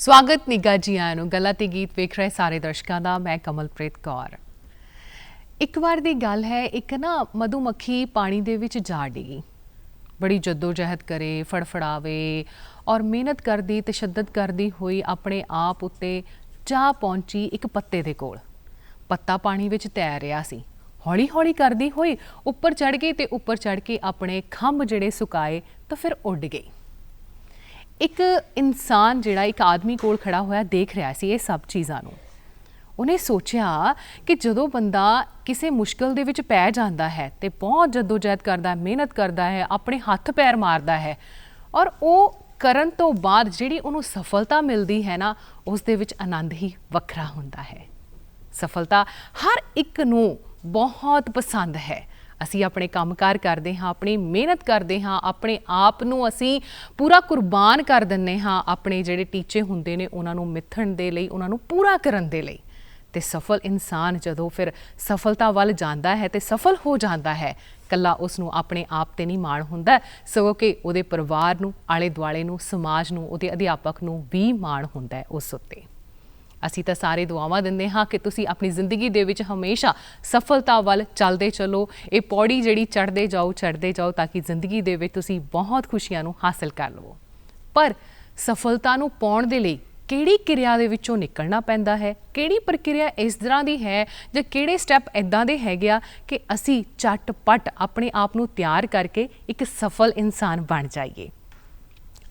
स्वागत निघा जी आयां नूं गल्लां ते गीत वेख रहे सारे दर्शकों का। मैं कमलप्रीत कौर। एक बार दी गल है, एक ना मधुमक्खी पानी दे विच जा डिगी, बड़ी जद्दोजहद करे, फड़फड़ावे और मेहनत करदी तशद्दद करदी हुई अपने आप उत्ते जा पहुंची एक पत्ते दे कोल। पत्ता पानी विच तैर रहा सी। हौली हौली करदी हुई उपर चढ़ गई ते उपर चढ़ के अपने खंभ जिहड़े सुकाए तो फिर उड़ गई। एक इंसान जिहड़ा एक आदमी कोल खड़ा होया देख रहा सी ये सब चीज़ां नूं। उन्हें सोचा कि जदों बंदा किसी मुश्किल दे विच पै जांदा है ते बहुत जद्दोजहद करदा है, मेहनत करदा है, अपने हत्थ पैर मारदा है और वो करन तो बाद जिहड़ी उहनूं सफलता मिलदी है ना, उस दे विच आनंद ही वखरा हुंदा है। सफलता हर एक नूं बहुत पसंद है। ਅਸੀਂ ਆਪਣੇ ਕੰਮਕਾਰ ਕਰਦੇ ਹਾਂ, ਆਪਣੀ ਮਿਹਨਤ ਕਰਦੇ ਹਾਂ, ਆਪਣੇ ਆਪ ਨੂੰ ਅਸੀਂ ਪੂਰਾ ਕੁਰਬਾਨ ਕਰ ਦਿੰਦੇ ਹਾਂ ਆਪਣੇ ਜਿਹੜੇ ਟੀਚੇ ਹੁੰਦੇ ਨੇ ਉਹਨਾਂ ਨੂੰ ਮਿੱਥਣ ਦੇ ਲਈ, ਉਹਨਾਂ ਨੂੰ ਪੂਰਾ ਕਰਨ ਦੇ ਲਈ। ਤੇ ਸਫਲ ਇਨਸਾਨ ਜਦੋਂ ਫਿਰ ਸਫਲਤਾ ਵੱਲ ਜਾਂਦਾ ਹੈ ਤੇ ਸਫਲ ਹੋ ਜਾਂਦਾ ਹੈ, ਕੱਲਾ ਉਸ ਨੂੰ ਆਪਣੇ ਆਪ ਤੇ ਨਹੀਂ ਮਾਣ ਹੁੰਦਾ, ਸਗੋਂ ਕਿ ਉਹਦੇ ਪਰਿਵਾਰ ਨੂੰ, ਆਲੇ ਦੁਆਲੇ ਨੂੰ, ਸਮਾਜ ਨੂੰ, ਉਹਦੇ ਅਧਿਆਪਕ ਨੂੰ ਵੀ ਮਾਣ ਹੁੰਦਾ ਹੈ ਉਸ ਉੱਤੇ। ਅਸੀਂ ਤਾਂ ਸਾਰੇ ਦੁਆਵਾਂ ਦਿੰਦੇ ਹਾਂ ਕਿ ਤੁਸੀਂ ਆਪਣੀ ਜ਼ਿੰਦਗੀ ਦੇ ਵਿੱਚ ਹਮੇਸ਼ਾ ਸਫਲਤਾ ਵੱਲ ਚੱਲਦੇ ਚੱਲੋ। ਇਹ ਪੌੜੀ ਜਿਹੜੀ ਚੜ੍ਹਦੇ ਜਾਓ ਤਾਂ ਕਿ ਜ਼ਿੰਦਗੀ ਦੇ ਵਿੱਚ ਤੁਸੀਂ ਬਹੁਤ ਖੁਸ਼ੀਆਂ ਨੂੰ ਹਾਸਲ ਕਰ ਲਵੋ। ਪਰ ਸਫਲਤਾ ਨੂੰ ਪਾਉਣ ਦੇ ਲਈ ਕਿਹੜੀ ਕਿਰਿਆ ਦੇ ਵਿੱਚੋਂ ਨਿਕਲਣਾ ਪੈਂਦਾ ਹੈ, ਕਿਹੜੀ ਪ੍ਰਕਿਰਿਆ ਇਸ ਤਰ੍ਹਾਂ ਦੀ ਹੈ ਜਾਂ ਕਿਹੜੇ ਸਟੈਪ ਇੱਦਾਂ ਦੇ ਹੈਗੇ ਆ ਕਿ ਅਸੀਂ ਝੱਟ-ਪੱਟ ਆਪਣੇ ਆਪ ਨੂੰ ਤਿਆਰ ਕਰਕੇ ਇੱਕ ਸਫਲ ਇਨਸਾਨ ਬਣ ਜਾਈਏ।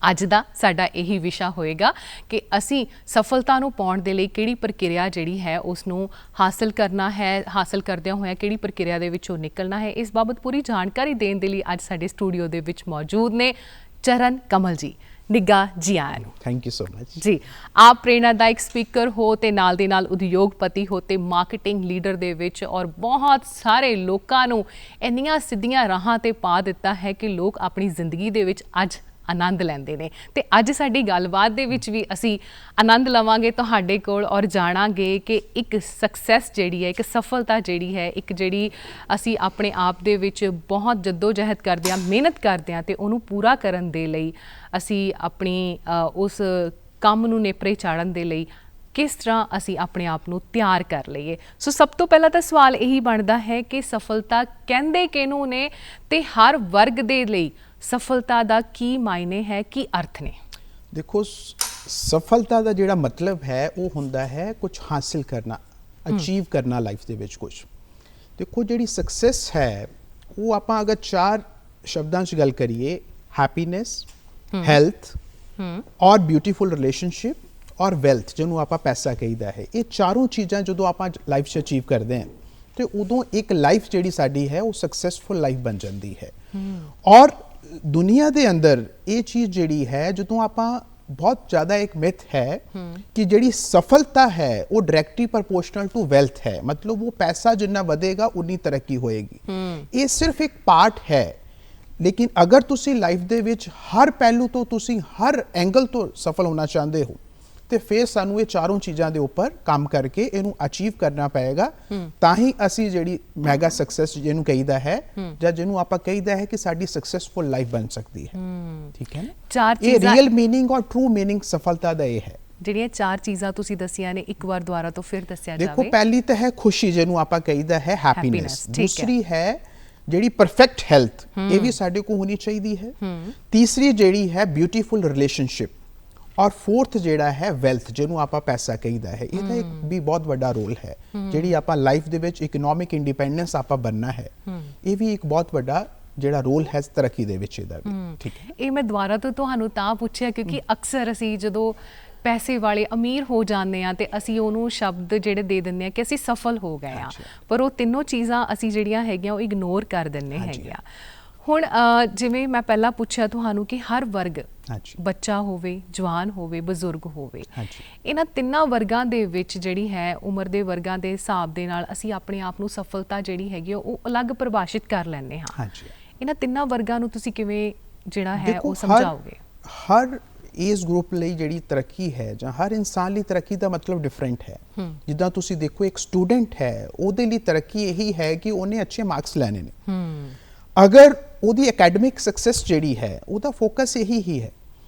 ਅੱਜ ਦਾ ਸਾਡਾ ਇਹੀ ਵਿਸ਼ਾ ਹੋਏਗਾ ਕਿ ਅਸੀਂ ਸਫਲਤਾ ਨੂੰ ਪਾਉਣ ਦੇ ਲਈ ਕਿਹੜੀ ਪ੍ਰਕਿਰਿਆ ਜਿਹੜੀ ਹੈ ਉਸ ਨੂੰ ਹਾਸਲ ਕਰਨਾ ਹੈ, ਹਾਸਲ ਕਰਦਿਆਂ ਹੋਇਆਂ ਕਿਹੜੀ ਪ੍ਰਕਿਰਿਆ ਦੇ ਵਿੱਚੋਂ ਨਿਕਲਣਾ ਹੈ। ਇਸ ਬਾਬਤ ਪੂਰੀ ਜਾਣਕਾਰੀ ਦੇਣ ਦੇ ਲਈ ਅੱਜ ਸਾਡੇ ਸਟੂਡੀਓ ਦੇ ਵਿੱਚ ਮੌਜੂਦ ਨੇ ਚਰਨ ਕਮਲ ਜੀ। ਨਿੱਘਾ ਜੀ ਆਇਆਂ ਨੂੰ। थैंक यू सो मच जी। आप प्रेरणादायक स्पीकर हो ते नाल दे नाल उद्योगपति हो ते मार्केटिंग लीडर दे विच और बहुत सारे लोकां नूं इंनियां सिद्धियां राहां ते पा दिता है कि लोग अपनी जिंदगी दे विच अज आनंद लैंदे ने। ते अज साडी गलबात दे विच भी असी आनंद लवांगे तुहाडे कोल और जाणांगे कि एक सक्सैस जिहड़ी है, एक सफलता जिहड़ी है, एक जिहड़ी असी अपने आप दे विच बहुत जद्दोजहद करदे हां, मेहनत करदे हां ते उहनूं पूरा करन दे लई असी अपनी उस ਕੰਮ ਨੂੰ ਨੇਪਰੇ ਚਾੜਨ ਦੇ ਲਈ ਕਿਸ ਤਰ੍ਹਾਂ ਅਸੀਂ ਆਪਣੇ ਆਪ ਨੂੰ ਤਿਆਰ ਕਰ ਲਈਏ। ਸੋ ਸਭ ਤੋਂ ਪਹਿਲਾਂ ਤਾਂ ਸਵਾਲ ਇਹੀ ਬਣਦਾ ਹੈ ਕਿ ਸਫਲਤਾ ਕਹਿੰਦੇ ਕਿਹਨੂੰ ਨੇ ਤੇ ਹਰ ਵਰਗ ਦੇ ਲਈ ਸਫਲਤਾ ਦਾ ਕੀ ਮਾਇਨੇ ਹੈ, ਕੀ ਅਰਥ ਨੇ? देखो सफलता ਦਾ ਜਿਹੜਾ ਮਤਲਬ ਹੈ ਉਹ ਹੁੰਦਾ ਹੈ ਕੁਝ ਹਾਸਿਲ ਕਰਨਾ, ਅਚੀਵ ਕਰਨਾ ਲਾਈਫ ਦੇ ਵਿੱਚ ਕੁਝ। ਦੇਖੋ ਜਿਹੜੀ ਸਕਸੈਸ ਹੈ ਉਹ ਆਪਾਂ ਅਗਰ ਚਾਰ ਸ਼ਬਦਾਂ 'ਚ ਗੱਲ ਕਰੀਏ, ਹੈਪੀਨੈਸ, ਹੈਲਥ ਔਰ ਬਿਊਟੀਫੁਲ ਰਿਲੇਸ਼ਨਸ਼ਿਪ ਔਰ ਵੈਲਥ, ਜਿਹਨੂੰ ਆਪਾਂ ਪੈਸਾ ਕਹੀਦਾ ਹੈ, ਇਹ ਚਾਰੋਂ ਚੀਜ਼ਾਂ ਜਦੋਂ ਆਪਾਂ ਲਾਈਫ 'ਚ ਅਚੀਵ ਕਰਦੇ ਹਾਂ ਤੇ ਉਦੋਂ ਇੱਕ ਲਾਈਫ ਜਿਹੜੀ ਸਾਡੀ ਹੈ ਉਹ ਸਕਸੈਸਫੁਲ ਲਾਈਫ ਬਣ ਜਾਂਦੀ ਹੈ। ਔਰ ਦੁਨੀਆ ਦੇ ਅੰਦਰ ਇਹ ਚੀਜ਼ ਜਿਹੜੀ ਹੈ, ਜਦੋਂ ਆਪਾਂ ਬਹੁਤ ਜ਼ਿਆਦਾ ਇੱਕ ਮਿਥ ਹੈ ਕਿ ਜਿਹੜੀ ਸਫਲਤਾ ਹੈ ਉਹ ਡਾਇਰੈਕਟਲੀ ਪ੍ਰਪੋਰਸ਼ਨਲ ਟੂ ਵੈਲਥ ਹੈ, ਮਤਲਬ ਉਹ ਪੈਸਾ ਜਿੰਨਾ ਵਧੇਗਾ ਉਨੀ ਤਰੱਕੀ ਹੋਏਗੀ। ਇਹ ਸਿਰਫ ਇੱਕ ਪਾਰਟ ਹੈ, ਲੇਕਿਨ ਅਗਰ ਤੁਸੀਂ ਲਾਈਫ ਦੇ ਵਿੱਚ ਹਰ ਪਹਿਲੂ ਤੋਂ, ਤੁਸੀਂ ਹਰ ਐਂਗਲ ਤੋਂ ਸਫਲ ਹੋਣਾ ਚਾਹੁੰਦੇ ਹੋ ਤੇ ਫਿਰ ਸਾਨੂੰ ਇਹ ਚਾਰੋਂ ਚੀਜ਼ਾਂ ਦੇ ਉੱਪਰ ਕੰਮ ਕਰਕੇ ਇਹਨੂੰ ਅਚੀਵ ਕਰਨਾ ਪਏਗਾ। ਤਾਂ ਹੀ ਅਸੀਂ ਜਿਹੜੀ ਮੈਗਾ ਸਕਸੈਸ ਜਿਹਨੂੰ ਕਹੀਦਾ ਹੈ ਜਾਂ ਜਿਹਨੂੰ ਆਪਾਂ ਕਹੀਦਾ ਹੈ ਕਿ ਸਾਡੀ ਸਕਸੈਸਫੁਲ ਲਾਈਫ ਬਣ ਸਕਦੀ ਹੈ। ਠੀਕ ਹੈ ਨਾ? ਚਾਰ ਇਹ ਚੀਜ਼ਾਂ, ਰੀਅਲ ਮੀਨਿੰਗ ਔਰ ਟਰੂ ਮੀਨਿੰਗ ਸਫਲਤਾ ਦਾ ਇਹ ਹੈ। ਜਿਹੜੀਆਂ ਚਾਰ ਚੀਜ਼ਾਂ ਤੁਸੀਂ ਦੱਸੀਆਂ ਨੇ ਇੱਕ ਵਾਰ ਦੁਬਾਰਾ ਤੋਂ ਫਿਰ ਦੱਸਿਆ ਜਾਵੇ। ਦੇਖੋ ਪਹਿਲੀ ਤਾਂ ਹੈ ਖੁਸ਼ੀ, ਜਿਹਨੂੰ ਆਪਾਂ ਕਹੀਦਾ ਹੈ ਹੈਪੀਨੈਸ। ਠੀਕ ਹੈ। ਦੂਸਰੀ ਹੈ ਜਿਹੜੀ ਪਰਫੈਕਟ ਹੈਲਥ, ਇਹ ਵੀ ਸਾਡੇ ਕੋਲ ਹੋਣੀ ਚਾਹੀਦੀ ਹੈ। ਤੀਸਰੀ ਜਿਹੜੀ ਹੈ ਬਿਊਟੀਫੁਲ ਰਿਲੇਸ਼ਨਸ਼ਿਪ ਔਰ ਫੋਰਥ ਜਿਹੜਾ ਹੈ ਵੈਲਥ, ਜਿਹਨੂੰ ਆਪਾਂ ਪੈਸਾ ਕਹੀਦਾ ਹੈ। ਇਹਦਾ ਇੱਕ ਵੀ ਬਹੁਤ ਵੱਡਾ ਰੋਲ ਹੈ। ਜਿਹੜੀ ਆਪਾਂ ਲਾਈਫ ਦੇ ਵਿੱਚ ਇਕਨੋਮਿਕ ਇੰਡੀਪੈਂਡੈਂਸ ਆਪਾਂ ਬਣਨਾ ਹੈ, ਇਹ ਵੀ ਇੱਕ ਬਹੁਤ ਵੱਡਾ ਜਿਹੜਾ ਰੋਲ ਹੈ ਤਰੱਕੀ ਦੇ ਵਿੱਚ ਇਹਦਾ ਵੀ। ਠੀਕ ਹੈ। ਇਹ ਮੈਂ ਦੁਬਾਰਾ ਤੋਂ ਤੁਹਾਨੂੰ ਤਾਂ ਪੁੱਛਿਆ ਕਿਉਂਕਿ ਅਕਸਰ ਅਸੀਂ ਜਦੋਂ ਪੈਸੇ ਵਾਲੇ ਅਮੀਰ ਹੋ ਜਾਂਦੇ ਆ ਤੇ ਅਸੀਂ ਉਹਨੂੰ ਸ਼ਬਦ ਜਿਹੜੇ ਦੇ ਦਿੰਦੇ ਆ ਕਿ ਅਸੀਂ ਸਫਲ ਹੋ ਗਏ ਆ, ਪਰ ਉਹ ਤਿੰਨੋਂ ਚੀਜ਼ਾਂ ਅਸੀਂ ਜਿਹੜੀਆਂ ਹੈਗੀਆਂ ਉਹ ਇਗਨੋਰ ਕਰ ਦਿੰਦੇ ਹੈਗੇ ਆ। ਹੁਣ ਜਿਵੇਂ ਮੈਂ ਪਹਿਲਾਂ ਪੁੱਛਿਆ ਤੁਹਾਨੂੰ ਕਿ ਹਰ ਵਰਗ, ਬੱਚਾ ਹੋਵੇ, ਜਵਾਨ ਹੋਵੇ, ਬਜ਼ੁਰਗ ਹੋਵੇ, ਇਹਨਾਂ ਤਿੰਨਾਂ ਵਰਗਾਂ ਦੇ ਵਿੱਚ ਜਿਹੜੀ ਹੈ ਉਮਰ ਦੇ ਵਰਗਾਂ ਦੇ ਹਿਸਾਬ ਦੇ ਨਾਲ ਅਸੀਂ ਆਪਣੇ ਆਪ ਨੂੰ ਸਫਲਤਾ ਜਿਹੜੀ ਹੈਗੀ ਉਹ ਅਲੱਗ ਪਰਿਭਾਸ਼ਿਤ ਕਰ ਲੈਂਦੇ ਹਾਂ। ਇਹਨਾਂ ਤਿੰਨਾਂ ਵਰਗਾਂ ਨੂੰ ਤੁਸੀਂ ਕਿਵੇਂ ਜਿਹੜਾ ਹੈ ਉਹ ਸਮਝਾਓਗੇ? ਹਰ ਏਜ ਗਰੁੱਪ ਲਈ ਜਿਹੜੀ ਤਰੱਕੀ ਹੈ ਜਾਂ ਹਰ ਇਨਸਾਨ ਲਈ ਤਰੱਕੀ ਦਾ ਮਤਲਬ ਡਿਫਰੈਂਟ ਹੈ। ਜਿੱਦਾਂ ਤੁਸੀਂ ਦੇਖੋ ਇੱਕ ਸਟੂਡੈਂਟ ਹੈ, ਉਹਦੇ ਲਈ ਤਰੱਕੀ ਇਹੀ ਹੈ ਕਿ ਉਹਨੇ ਅੱਛੇ ਮਾਰਕਸ ਲੈਣੇ ਨੇ। ਅਗਰ ਉਹਦੀ ਅਕੈਡਮਿਕ ਸਕਸੈਸ ਜਿਹੜੀ ਹੈ ਉਹਦਾ ਫੋਕਸ ਇਹੀ ਹੀ ਹੈ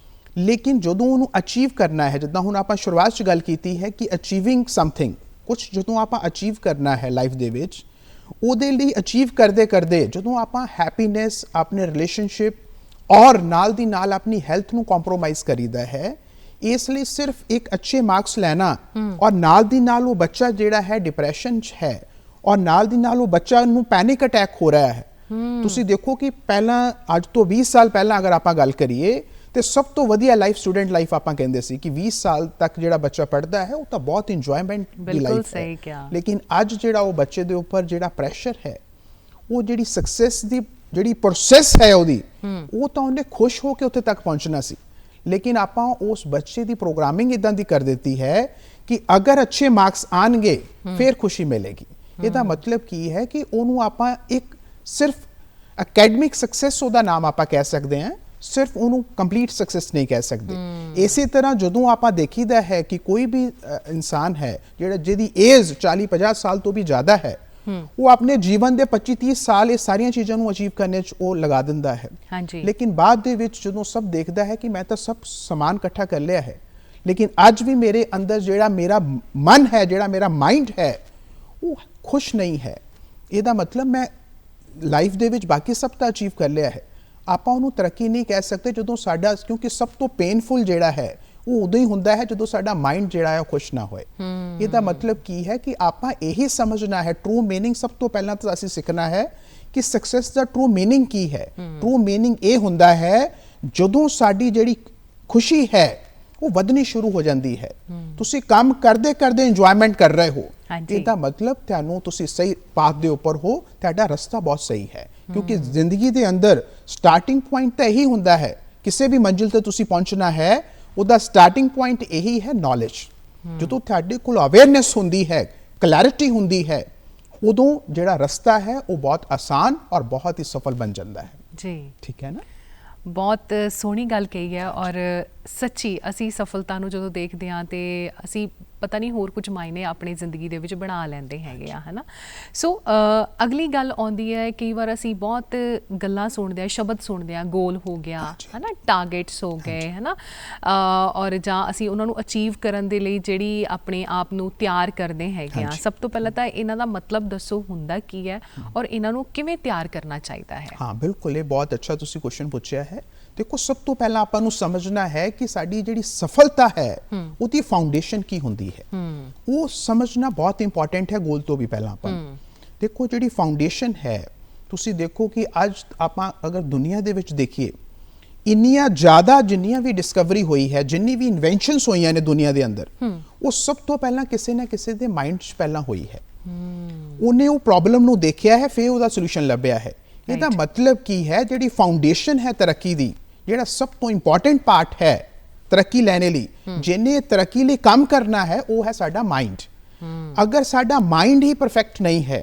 ਲੇਕਿਨ ਜਦੋਂ ਉਹਨੂੰ ਅਚੀਵ ਕਰਨਾ ਹੈ, ਜਿੱਦਾਂ ਹੁਣ ਆਪਾਂ ਸ਼ੁਰੂਆਤ 'ਚ ਗੱਲ ਕੀਤੀ ਹੈ ਕਿ ਅਚੀਵਿੰਗ ਸਮਥਿੰਗ, ਕੁਝ ਜਦੋਂ ਆਪਾਂ ਅਚੀਵ ਕਰਨਾ ਹੈ ਲਾਈਫ ਦੇ ਵਿੱਚ, ਉਹਦੇ ਲਈ ਅਚੀਵ ਕਰਦੇ ਕਰਦੇ ਜਦੋਂ ਆਪਾਂ ਹੈਪੀਨੈਸ, ਆਪਣੇ ਰਿਲੇਸ਼ਨਸ਼ਿਪ ਔਰ ਨਾਲ ਦੀ ਨਾਲ ਆਪਣੀ ਹੈਲਥ ਨੂੰ ਕੰਪਰੋਮਾਈਜ਼ ਕਰੀਦਾ ਹੈ, ਇਸ ਲਈ ਸਿਰਫ ਇੱਕ ਅੱਛੇ ਮਾਰਕਸ ਲੈਣਾ ਔਰ ਨਾਲ ਦੀ ਨਾਲ ਉਹ ਬੱਚਾ ਜਿਹੜਾ ਹੈ ਡਿਪਰੈਸ਼ਨ 'ਚ ਹੈ ਔਰ ਨਾਲ ਦੀ ਨਾਲ ਉਹ ਬੱਚਾ ਨੂੰ ਪੈਨਿਕ ਅਟੈਕ ਹੋ ਰਿਹਾ ਹੈ। ਤੁਸੀਂ ਦੇਖੋ ਕਿ ਪਹਿਲਾਂ, ਅੱਜ ਤੋਂ 20 ਸਾਲ ਪਹਿਲਾਂ ਅਗਰ ਆਪਾਂ ਗੱਲ ਕਰੀਏ ਤੇ ਸਭ ਤੋਂ ਵਧੀਆ ਲਾਈਫ ਸਟੂਡੈਂਟ ਲਾਈਫ ਆਪਾਂ ਕਹਿੰਦੇ ਸੀ ਕਿ 20 ਸਾਲ ਤੱਕ ਜਿਹੜਾ ਬੱਚਾ ਪੜ੍ਹਦਾ ਹੈ ਉਹ ਤਾਂ ਬਹੁਤ ਇੰਜੋਇਮੈਂਟ ਦੀ ਲਾਈਫ ਹੈ। ਲੇਕਿਨ ਅੱਜ ਜਿਹੜਾ ਉਹ ਬੱਚੇ ਦੇ ਉੱਪਰ ਜਿਹੜਾ ਪ੍ਰੈਸ਼ਰ ਹੈ, ਉਹ ਜਿਹੜੀ ਸਕਸੈਸ ਦੀ ਜਿਹੜੀ ਪ੍ਰੋਸੈਸ ਹੈ ਉਹਦੀ, ਉਹ ਤਾਂ ਉਹਨੇ ਖੁਸ਼ ਹੋ ਕੇ ਉੱਥੇ ਤੱਕ ਪਹੁੰਚਣਾ ਸੀ, ਲੇਕਿਨ ਆਪਾਂ ਉਸ ਬੱਚੇ ਦੀ ਪ੍ਰੋਗਰਾਮਿੰਗ ਇਦਾਂ ਦੀ ਕਰ ਦਿੱਤੀ ਹੈ ਕਿ ਅਗਰ ਅੱਛੇ ਮਾਰਕਸ ਆਣਗੇ ਫਿਰ ਖੁਸ਼ੀ ਮਿਲੇਗੀ। ਇਹਦਾ ਮਤਲਬ ਕੀ ਹੈ ਕਿ ਉਹਨੂੰ ਆਪਾਂ ਇੱਕ ਸਿਰਫ ਅਕੈਡਮਿਕ ਸਕਸੈਸ ਉਹਦਾ ਨਾਮ ਆਪਾਂ ਕਹਿ ਸਕਦੇ ਹਾਂ, ਸਿਰਫ ਉਹਨੂੰ ਕੰਪਲੀਟ ਸਕਸੈਸ ਨਹੀਂ ਕਹਿ ਸਕਦੇ। ਇਸੇ ਤਰ੍ਹਾਂ ਜਦੋਂ ਆਪਾਂ ਦੇਖੀਦਾ ਹੈ ਕਿ ਕੋਈ ਵੀ ਇਨਸਾਨ ਹੈ ਜਿਹੜਾ ਜਿਹਦੀ ਏਜ 40-50 ਸਾਲ ਤੋਂ ਵੀ ਜ਼ਿਆਦਾ ਹੈ, ਉਹ ਆਪਣੇ ਜੀਵਨ ਦੇ 25-30 ਸਾਲ ਇਹ ਸਾਰੀਆਂ ਚੀਜ਼ਾਂ ਨੂੰ ਅਚੀਵ ਕਰਨੇ 'ਚ ਉਹ ਲਗਾ ਦਿੰਦਾ ਹੈ। ਲੇਕਿਨ ਬਾਅਦ ਦੇ ਵਿੱਚ ਜਦੋਂ ਸਭ ਦੇਖਦਾ ਹੈ ਕਿ ਮੈਂ ਤਾਂ ਸਭ ਸਮਾਨ ਇਕੱਠਾ ਕਰ ਲਿਆ ਹੈ, ਲੇਕਿਨ ਅੱਜ ਵੀ ਮੇਰੇ ਅੰਦਰ ਜਿਹੜਾ ਮੇਰਾ ਮਨ ਹੈ, ਜਿਹੜਾ ਮੇਰਾ ਮਾਈਂਡ ਹੈ, ਉਹ ਖੁਸ਼ ਨਹੀਂ ਹੈ। ਇਹਦਾ ਮਤਲਬ ਮੈਂ ਲਾਈਫ ਦੇ ਵਿੱਚ ਬਾਕੀ ਸਭ ਤਾਂ ਅਚੀਵ ਕਰ ਲਿਆ ਹੈ, ਆਪਾਂ ਉਹਨੂੰ ਤਰੱਕੀ ਨਹੀਂ ਕਹਿ ਸਕਦੇ ਜਦੋਂ ਸਾਡਾ, ਕਿਉਂਕਿ ਸਭ ਤੋਂ ਪੇਨਫੁਲ ਜਿਹੜਾ ਹੈ ਉਹ ਉਦੋਂ ਹੀ ਹੁੰਦਾ ਹੈ ਜਦੋਂ ਸਾਡਾ ਮਾਈਂਡ ਜਿਹੜਾ ਹੈ ਉਹ ਖੁਸ਼ ਨਾ ਹੋਏ। ਇਹਦਾ ਮਤਲਬ ਕੀ ਹੈ ਕਿ ਆਪਾਂ ਇਹੀ ਸਮਝਣਾ ਹੈ, ਟਰੂ ਮੀਨਿੰਗ ਸਭ ਤੋਂ ਪਹਿਲਾਂ ਤਾਂ ਅਸੀਂ ਸਿੱਖਣਾ ਹੈ ਕਿ ਸਕਸੈਸ ਦਾ ਟਰੂ ਮੀਨਿੰਗ ਕੀ ਹੈ। ਟਰੂ ਮੀਨਿੰਗ ਇਹ ਹੁੰਦਾ ਹੈ ਜਦੋਂ ਸਾਡੀ ਜਿਹੜੀ ਖੁਸ਼ੀ ਹੈ ਉਹ ਵਧਣੀ ਸ਼ੁਰੂ ਹੋ ਜਾਂਦੀ ਹੈ, ਤੁਸੀਂ ਕੰਮ ਕਰਦੇ ਕਰਦੇ ਇੰਜੋਇਮੈਂਟ ਕਰ ਰਹੇ ਹੋ, ਇਹਦਾ ਮਤਲਬ ਤੁਹਾਨੂੰ ਤੁਸੀਂ ਸਹੀ ਪਾਥ ਦੇ ਉੱਪਰ ਹੋ, ਤੁਹਾਡਾ ਰਸਤਾ ਬਹੁਤ ਸਹੀ ਹੈ। ਕਿਉਂਕਿ ਜ਼ਿੰਦਗੀ ਦੇ ਅੰਦਰ ਸਟਾਰਟਿੰਗ ਪੁਆਇੰਟ ਤਾਂ ਇਹੀ ਹੁੰਦਾ ਹੈ, ਕਿਸੇ ਵੀ ਮੰਜ਼ਿਲ ਤੇ ਤੁਸੀਂ ਪਹੁੰਚਣਾ ਹੈ ਉਹਦਾ ਸਟਾਰਟਿੰਗ ਪੁਆਇੰਟ ਇਹੀ ਹੈ ਨੌਲੇਜ। ਜਦੋਂ ਤੁਹਾਡੇ ਕੋਲ ਅਵੇਅਰਨੈਸ ਹੁੰਦੀ ਹੈ, ਕਲੈਰਿਟੀ ਹੁੰਦੀ ਹੈ, ਉਦੋਂ ਜਿਹੜਾ ਰਸਤਾ ਹੈ ਉਹ ਬਹੁਤ ਆਸਾਨ ਔਰ ਬਹੁਤ ਹੀ ਸਫਲ ਬਣ ਜਾਂਦਾ ਹੈ। ਜੀ ਠੀਕ ਹੈ ਨਾ। ਬਹੁਤ ਸੋਹਣੀ ਗੱਲ ਕਹੀ ਹੈ ਔਰ ਸੱਚੀ ਅਸੀਂ ਸਫਲਤਾ ਨੂੰ ਜਦੋਂ ਦੇਖਦੇ ਹਾਂ ਤੇ ਅਸੀਂ ਪਤਾ ਨਹੀਂ ਹੋਰ ਕੁਝ ਮਾਇਨੇ ਆਪਣੀ ਜ਼ਿੰਦਗੀ ਦੇ ਵਿੱਚ ਬਣਾ ਲੈਂਦੇ ਹੈਗੇ ਆ, ਹੈ ਨਾ। ਸੋ ਅਗਲੀ ਗੱਲ ਆਉਂਦੀ ਹੈ, ਕਈ ਵਾਰ ਅਸੀਂ ਬਹੁਤ ਗੱਲਾਂ ਸੁਣਦੇ ਹਾਂ, ਸ਼ਬਦ ਸੁਣਦੇ ਹਾਂ, ਗੋਲ ਹੋ ਗਿਆ, ਹੈ ਨਾ, ਟਾਰਗੇਟਸ ਹੋ ਗਏ, ਹੈ ਨਾ, ਔਰ ਜਾਂ ਅਸੀਂ ਉਹਨਾਂ ਨੂੰ ਅਚੀਵ ਕਰਨ ਦੇ ਲਈ ਜਿਹੜੀ ਆਪਣੇ ਆਪ ਨੂੰ ਤਿਆਰ ਕਰਦੇ ਹੈਗੇ ਆ। ਸਭ ਤੋਂ ਪਹਿਲਾਂ ਤਾਂ ਇਹਨਾਂ ਦਾ ਮਤਲਬ ਦੱਸੋ, ਹੁੰਦਾ ਕੀ ਹੈ ਔਰ ਇਹਨਾਂ ਨੂੰ ਕਿਵੇਂ ਤਿਆਰ ਕਰਨਾ ਚਾਹੀਦਾ ਹੈ? ਹਾਂ ਬਿਲਕੁਲ, ਇਹ ਬਹੁਤ ਅੱਛਾ ਤੁਸੀਂ ਕੁਐਸਚਨ ਪੁੱਛਿਆ ਹੈ। ਦੇਖੋ, ਸਭ ਤੋਂ ਪਹਿਲਾਂ ਆਪਾਂ ਨੂੰ ਸਮਝਣਾ ਹੈ ਕਿ ਸਾਡੀ ਜਿਹੜੀ ਸਫਲਤਾ ਹੈ ਉਹਦੀ ਫਾਊਂਡੇਸ਼ਨ ਕੀ ਹੁੰਦੀ ਹੈ, ਉਹ ਸਮਝਣਾ ਬਹੁਤ ਇੰਪੋਰਟੈਂਟ ਹੈ ਗੋਲ ਤੋਂ ਵੀ ਪਹਿਲਾਂ। ਆਪਾਂ ਦੇਖੋ ਜਿਹੜੀ ਫਾਊਂਡੇਸ਼ਨ ਹੈ, ਤੁਸੀਂ ਦੇਖੋ ਕਿ ਅੱਜ ਆਪਾਂ ਅਗਰ ਦੁਨੀਆ ਦੇ ਵਿੱਚ ਦੇਖੀਏ, ਇੰਨੀਆਂ ਜ਼ਿਆਦਾ ਜਿੰਨੀਆਂ ਵੀ ਡਿਸਕਵਰੀ ਹੋਈ ਹੈ, ਜਿੰਨੀ ਵੀ ਇਨਵੈਂਸ਼ਨਸ ਹੋਈਆਂ ਨੇ ਦੁਨੀਆ ਦੇ ਅੰਦਰ, ਉਹ ਸਭ ਤੋਂ ਪਹਿਲਾਂ ਕਿਸੇ ਨਾ ਕਿਸੇ ਦੇ ਮਾਈਂਡ 'ਚ ਪਹਿਲਾਂ ਹੋਈ ਹੈ। ਉਹਨੇ ਉਹ ਪ੍ਰੋਬਲਮ ਨੂੰ ਦੇਖਿਆ ਹੈ, ਫਿਰ ਉਹਦਾ ਸੋਲੂਸ਼ਨ ਲੱਭਿਆ ਹੈ। ਇਹਦਾ ਮਤਲਬ ਕੀ ਹੈ, ਜਿਹੜੀ ਫਾਊਂਡੇਸ਼ਨ ਹੈ ਤਰੱਕੀ ਦੀ, ਜਿਹੜਾ ਸਭ ਤੋਂ ਇੰਪੋਰਟੈਂਟ ਪਾਰਟ ਹੈ ਤਰੱਕੀ ਲੈਣੇ ਲਈ, ਜਿਹਨੇ ਤਰੱਕੀ ਲਈ ਕੰਮ ਕਰਨਾ ਹੈ, ਉਹ ਹੈ ਸਾਡਾ ਮਾਈਂਡ। ਅਗਰ ਸਾਡਾ ਮਾਈਂਡ ਹੀ ਪਰਫੈਕਟ ਨਹੀਂ ਹੈ,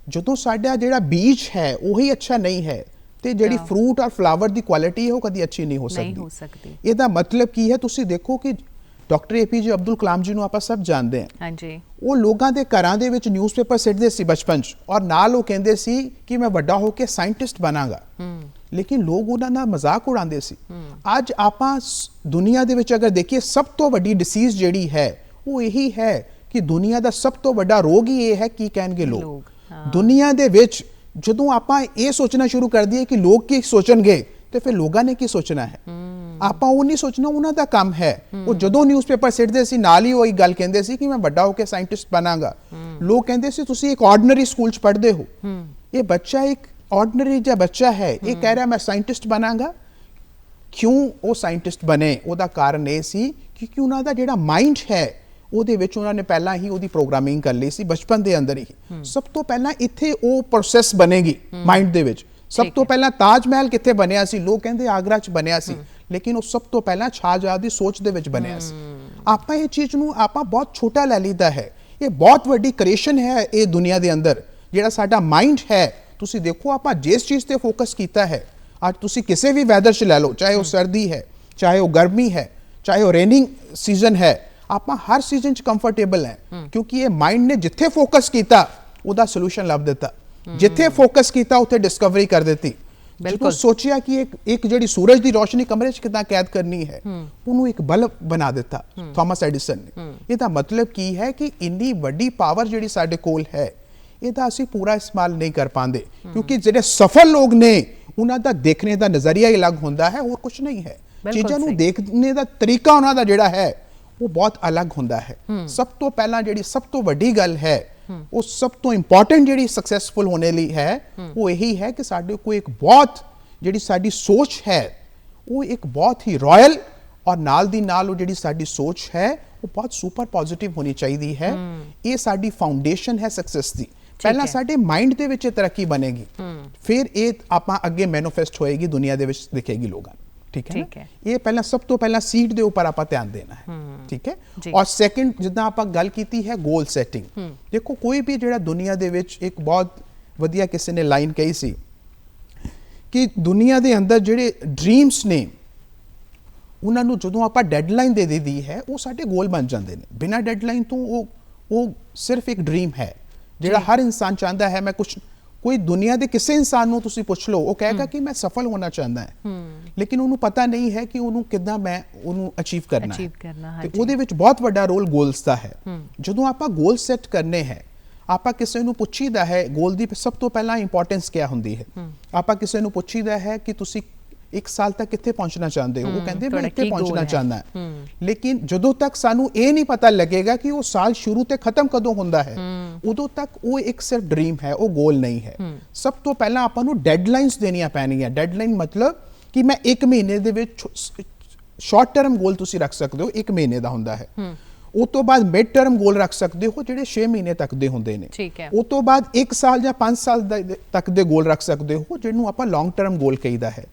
ਜਦੋਂ ਸਾਡਾ ਜਿਹੜਾ ਬੀਜ ਹੈ ਉਹੀ ਅੱਛਾ ਨਹੀਂ ਹੈ, ਤੇ ਜਿਹੜੀ ਫਰੂਟ ਔਰ ਫਲਾਵਰ ਦੀ ਕੁਆਲਿਟੀ ਹੈ ਉਹ ਕਦੀ ਅੱਛੀ ਨਹੀਂ ਹੋ ਸਕਦੀ। ਇਹਦਾ ਮਤਲਬ ਕੀ ਹੈ, ਤੁਸੀਂ ਦੇਖੋ ਕਿ ਡਾਕਟਰ APJ ਅਬਦੁਲ ਕਲਾਮ ਜੀ ਨੂੰ ਆਪਾਂ ਸਭ ਜਾਣਦੇ ਹਾਂ। ਹਾਂਜੀ। ਉਹ ਲੋਕਾਂ ਦੇ ਘਰਾਂ ਦੇ ਵਿੱਚ ਨਿਊਜ਼ਪੇਪਰ ਸਿੱਟਦੇ ਸੀ ਬਚਪਨ 'ਚ, ਔਰ ਨਾਲ ਉਹ ਕਹਿੰਦੇ ਸੀ ਕਿ ਮੈਂ ਵੱਡਾ ਹੋ ਕੇ ਸਾਇੰਟਿਸਟ ਬਣਾਂਗਾ, ਲੇਕਿਨ ਲੋਕ ਉਹਨਾਂ ਦਾ ਮਜ਼ਾਕ ਉਡਾਉਂਦੇ ਸੀ। ਅੱਜ ਆਪਾਂ ਦੁਨੀਆ ਦੇ ਵਿੱਚ ਅਗਰ ਦੇਖੀਏ, ਸਭ ਤੋਂ ਵੱਡੀ ਡਿਸੀਜ਼ ਜਿਹੜੀ ਹੈ ਉਹ ਇਹੀ ਹੈ ਕਿ ਦੁਨੀਆ ਦਾ ਸਭ ਤੋਂ ਵੱਡਾ ਰੋਗ ਹੀ ਇਹ ਹੈ, ਕੀ ਕਹਿਣਗੇ ਲੋਕ। ਦੁਨੀਆ ਦੇ ਵਿੱਚ ਜਦੋਂ ਆਪਾਂ ਇਹ ਸੋਚਣਾ ਸ਼ੁਰੂ ਕਰ ਦਈਏ ਕਿ ਲੋਕ ਕੀ ਸੋਚਣਗੇ, ਤੇ ਫਿਰ ਲੋਕਾਂ ਨੇ ਕੀ ਸੋਚਣਾ ਹੈ, ਆਪਾਂ ਉਹ ਨਹੀਂ ਸੋਚਣਾ, ਉਹਨਾਂ ਦਾ ਕੰਮ ਹੈ। ਉਹ ਜਦੋਂ ਨਿਊਜ਼ਪੇਪਰ ਸਿੱਟਦੇ ਸੀ, ਨਾਲ ਹੀ ਉਹ ਇੱਕ ਗੱਲ ਕਹਿੰਦੇ ਸੀ ਕਿ ਮੈਂ ਵੱਡਾ ਹੋ ਕੇ ਸਾਇੰਟਿਸਟ ਬਣਾਂਗਾ। ਲੋਕ ਕਹਿੰਦੇ ਸੀ ਤੁਸੀਂ ਇੱਕ ਆਰਡੀਨਰੀ ਸਕੂਲ 'ਚ ਪੜ੍ਹਦੇ ਹੋ, ਇਹ ਬੱਚਾ ਇੱਕ ਆਰਡੀਨਰੀ ਜਿਹਾ ਬੱਚਾ ਹੈ, ਇਹ ਕਹਿ ਰਿਹਾ ਮੈਂ ਸਾਇੰਟਿਸਟ ਬਣਾਂਗਾ। ਕਿਉਂ ਉਹ ਸਾਇੰਟਿਸਟ ਬਣੇ? ਉਹਦਾ ਕਾਰਨ ਇਹ ਸੀ ਕਿਉਂਕਿ ਉਹਨਾਂ ਦਾ ਜਿਹੜਾ ਮਾਈਂਡ ਹੈ ਉਹਦੇ ਵਿੱਚ ਉਹਨਾਂ ਨੇ ਪਹਿਲਾਂ ਹੀ ਉਹਦੀ ਪ੍ਰੋਗਰਾਮਿੰਗ ਕਰ ਲਈ ਸੀ ਬਚਪਨ ਦੇ ਅੰਦਰ ਹੀ। ਸਭ ਤੋਂ ਪਹਿਲਾਂ ਇੱਥੇ ਉਹ ਪ੍ਰੋਸੈਸ ਬਣੇਗੀ ਮਾਈਂਡ ਦੇ ਵਿੱਚ। ਸਭ ਤੋਂ ਪਹਿਲਾਂ ਤਾਜ ਮਹਿਲ ਕਿੱਥੇ ਬਣਿਆ ਸੀ? ਲੋਕ ਕਹਿੰਦੇ ਆਗਰਾ 'ਚ ਬਣਿਆ ਸੀ, ਲੇਕਿਨ ਉਹ ਸਭ ਤੋਂ ਪਹਿਲਾਂ ਸ਼ਾਹਜਹਾਂ ਦੀ ਸੋਚ ਦੇ ਵਿੱਚ ਬਣਿਆ ਸੀ। ਆਪਾਂ ਇਹ ਚੀਜ਼ ਨੂੰ ਆਪਾਂ ਬਹੁਤ ਛੋਟਾ ਲੈ ਲਈਦਾ ਹੈ। ਇਹ ਬਹੁਤ ਵੱਡੀ ਕ੍ਰੀਏਸ਼ਨ ਹੈ ਇਹ ਦੁਨੀਆ ਦੇ ਅੰਦਰ, ਜਿਹੜਾ ਸਾਡਾ ਮਾਈਂਡ ਹੈ। ਤੁਸੀਂ ਦੇਖੋ, ਆਪਾਂ ਜਿਸ ਚੀਜ਼ ਤੇ ਫੋਕਸ ਕੀਤਾ ਹੈ, ਅੱਜ ਤੁਸੀਂ ਕਿਸੇ ਵੀ ਵੈਦਰ 'ਚ ਲੈ ਲਓ, ਚਾਹੇ ਉਹ ਸਰਦੀ ਹੈ, ਚਾਹੇ ਉਹ ਗਰਮੀ ਹੈ, ਚਾਹੇ ਉਹ ਰੇਨਿੰਗ ਸੀਜ਼ਨ ਹੈ, ਆਪਾਂ ਹਰ ਸੀਜ਼ਨ 'ਚ ਕੰਫਰਟੇਬਲ ਹੈ, ਕਿਉਂਕਿ ਇਹ ਮਾਈਂਡ ਨੇ ਜਿੱਥੇ ਫੋਕਸ ਕੀਤਾ ਉਹਦਾ ਸੋਲੂਸ਼ਨ ਲੱਭ ਦਿੱਤਾ। ਜਿੱਥੇ ਫੋਕਸ ਕੀਤਾ ਉੱਥੇ ਡਿਸਕਵਰੀ ਕਰ ਦਿੱਤੀ। ਜਦੋਂ ਸੋਚਿਆ ਕਿ ਇੱਕ ਜਿਹੜੀ ਸੂਰਜ ਦੀ ਰੋਸ਼ਨੀ ਕਮਰੇ 'ਚ ਕਿੱਦਾਂ ਕੈਦ ਕਰਨੀ ਹੈ, ਉਹਨੂੰ ਇੱਕ ਬਲਬ ਬਣਾ ਦਿੱਤਾ ਥਾਮਸ ਐਡੀਸਨ ਨੇ। ਇਹਦਾ ਮਤਲਬ ਕੀ ਹੈ ਕਿ ਇੰਨੀ ਵੱਡੀ ਪਾਵਰ ਜਿਹੜੀ ਸਾਡੇ ਕੋਲ ਹੈ, ਇਹਦਾ ਅਸੀਂ ਪੂਰਾ ਇਸਤੇਮਾਲ ਨਹੀਂ ਕਰ ਪਾਉਂਦੇ, ਕਿਉਂਕਿ ਜਿਹੜੇ ਸਫਲ ਲੋਕ ਨੇ ਉਹਨਾਂ ਦਾ ਦੇਖਣੇ ਦਾ ਨਜ਼ਰੀਆ ਹੀ ਅਲੱਗ ਹੁੰਦਾ ਹੈ, ਹੋਰ ਕੁਝ ਨਹੀਂ ਹੈ। ਚੀਜ਼ਾਂ ਨੂੰ ਦੇਖਣੇ ਦਾ ਤਰੀਕਾ ਉਹਨਾਂ ਦਾ ਜਿਹੜਾ ਹੈ ਉਹ ਬਹੁਤ ਅਲੱਗ ਹੁੰਦਾ ਹੈ। ਸਭ ਤੋਂ ਪਹਿਲਾਂ ਜਿਹੜੀ ਸਭ ਤੋਂ ਵੱਡੀ ਗੱਲ ਹੈ, ਉਹ ਸਭ ਤੋਂ ਇੰਪੋਰਟੈਂਟ ਜਿਹੜੀ ਸਕਸੈਸਫੁਲ ਹੋਣੇ ਲਈ ਹੈ, ਉਹ ਇਹੀ ਹੈ ਕਿ ਸਾਡੇ ਕੋਲ ਇੱਕ ਬਹੁਤ ਜਿਹੜੀ ਸਾਡੀ ਸੋਚ ਹੈ, ਉਹ ਇੱਕ ਬਹੁਤ ਹੀ ਰਾਇਲ ਔਰ ਨਾਲ ਦੀ ਨਾਲ ਉਹ ਜਿਹੜੀ ਸਾਡੀ ਸੋਚ ਹੈ ਉਹ ਬਹੁਤ ਸੁਪਰ ਪੋਜ਼ਿਟਿਵ ਹੋਣੀ ਚਾਹੀਦੀ ਹੈ। ਇਹ ਸਾਡੀ ਫਾਊਂਡੇਸ਼ਨ ਹੈ ਸਕਸੈਸ ਦੀ। ਪਹਿਲਾਂ ਸਾਡੇ ਮਾਈਂਡ ਦੇ ਵਿੱਚ ਤਰੱਕੀ ਬਣੇਗੀ, ਫਿਰ ਇਹ ਆਪਾਂ ਅੱਗੇ ਮੈਨੀਫੈਸਟ ਹੋਏਗੀ, ਦੁਨੀਆ ਦੇ ਵਿੱਚ ਦਿਖੇਗੀ ਲੋਕਾਂ ਨੂੰ। ਠੀਕ ਹੈ ਨਾ? ਇਹ ਪਹਿਲਾਂ ਸਭ ਤੋਂ ਪਹਿਲਾਂ ਸੀਡ ਦੇ ਉੱਪਰ ਆਪਾਂ ਧਿਆਨ ਦੇਣਾ ਹੈ। ਠੀਕ ਹੈ। ਔਰ ਸੈਕਿੰਡ, ਜਿੱਦਾਂ ਆਪਾਂ ਗੱਲ ਕੀਤੀ ਹੈ ਗੋਲ ਸੈਟਿੰਗ, ਦੇਖੋ ਕੋਈ ਵੀ ਜਿਹੜਾ ਦੁਨੀਆ ਦੇ ਵਿੱਚ ਇੱਕ ਬਹੁਤ ਵਧੀਆ ਕਿਸੇ ਨੇ ਲਾਈਨ ਕਹੀ ਸੀ ਕਿ ਦੁਨੀਆ ਦੇ ਅੰਦਰ ਜਿਹੜੇ ਡ੍ਰੀਮਸ ਨੇ ਉਹਨਾਂ ਨੂੰ ਜਦੋਂ ਆਪਾਂ ਡੈਡਲਾਈਨ ਦੇ ਦਿੱਤੀ ਹੈ, ਉਹ ਸਾਡੇ ਗੋਲ ਬਣ ਜਾਂਦੇ ਨੇ। ਬਿਨਾਂ ਡੈਡਲਾਈਨ ਤੋਂ ਉਹ ਸਿਰਫ ਇੱਕ ਡ੍ਰੀਮ ਹੈ ਜਿਹੜਾ ਹਰ ਇਨਸਾਨ ਚਾਹੁੰਦਾ ਹੈ। ਮੈਂ ਕੁਝ ਕੋਈ ਦੁਨੀਆ ਦੇ ਕਿਸੇ ਇਨਸਾਨ ਨੂੰ ਤੁਸੀਂ ਪੁੱਛ ਲਓ, ਉਹ ਕਹੇਗਾ ਕਿ ਮੈਂ ਸਫਲ ਹੋਣਾ ਚਾਹੁੰਦਾ ਹੈ, ਲੇਕਿਨ ਉਹਨੂੰ ਪਤਾ ਨਹੀਂ ਹੈ ਕਿ ਉਹਨੂੰ ਕਿੱਦਾਂ ਮੈਂ ਉਹਨੂੰ ਅਚੀਵ ਕਰਨਾ ਹੈ। ਤੇ ਉਹਦੇ ਵਿੱਚ ਬਹੁਤ ਵੱਡਾ ਰੋਲ ਗੋਲਸ ਦਾ ਹੈ। ਜਦੋਂ ਆਪਾਂ ਗੋਲ ਸੈੱਟ ਕਰਨੇ ਹੈ, ਆਪਾਂ ਕਿਸੇ ਨੂੰ ਪੁੱਛੀਦਾ ਹੈ ਗੋਲ ਦੀ ਸਭ ਤੋਂ ਪਹਿਲਾਂ ਇੰਪੋਰਟੈਂਸ ਕੀ ਹੁੰਦੀ ਹੈ। ਆਪਾਂ ਕਿਸੇ ਨੂੰ ਪੁੱਛੀਦਾ ਹੈ ਕਿ ਤੁਸੀਂ 1 ਸਾਲ ਤੱਕ ਕਿੱਥੇ ਪਹੁੰਚਣਾ ਚਾਹੁੰਦੇ ਹੋ, ਉਹ ਕਹਿੰਦੇ ਮੈਂ ਇੱਥੇ ਪਹੁੰਚਣਾ ਚਾਹੁੰਦਾ। ਲੇਕਿਨ ਜਦੋਂ ਤੱਕ ਸਾਨੂੰ ਇਹ ਨਹੀਂ ਪਤਾ ਲੱਗੇਗਾ ਕਿ ਉਹ ਸਾਲ ਸ਼ੁਰੂ ਤੇ ਖਤਮ ਕਦੋਂ ਹੁੰਦਾ ਹੈ, ਉਦੋਂ ਤੱਕ ਉਹ ਇੱਕ ਸਿਰਫ ਡ੍ਰੀਮ ਹੈ, ਉਹ ਗੋਲ ਨਹੀਂ ਹੈ। ਸਭ ਤੋਂ ਪਹਿਲਾਂ ਆਪਾਂ ਨੂੰ ਡੈਡਲਾਈਨਸ ਦੇਣੀਆਂ ਪੈਣਗੀਆਂ। ਡੈਡਲਾਈਨ ਮਤਲਬ ਕਿ ਮੈਂ 1 ਮਹੀਨੇ ਦੇ ਵਿੱਚ ਸ਼ਾਰਟ ਟਰਮ ਗੋਲ ਤੁਸੀਂ ਰੱਖ ਸਕਦੇ ਹੋ, 1 ਮਹੀਨੇ ਦਾ ਹੁੰਦਾ ਹੈ। ਉਸ ਤੋਂ ਬਾਅਦ ਮਿਡ ਟਰਮ ਗੋਲ ਰੱਖ ਸਕਦੇ ਹੋ ਜਿਹੜੇ 6 ਮਹੀਨੇ ਤੱਕ ਦੇ ਹੁੰਦੇ ਨੇ। ਉਸ ਤੋਂ ਬਾਅਦ 1 ਸਾਲ ਜਾਂ 5 ਸਾਲ ਤੱਕ ਦੇ ਗੋਲ ਰੱਖ ਸਕਦੇ ਹੋ ਜਿਹਨੂੰ ਆਪਾਂ ਲੌਂਗ ਟਰਮ ਗੋਲ ਕਹੀਦਾ ਹੈ।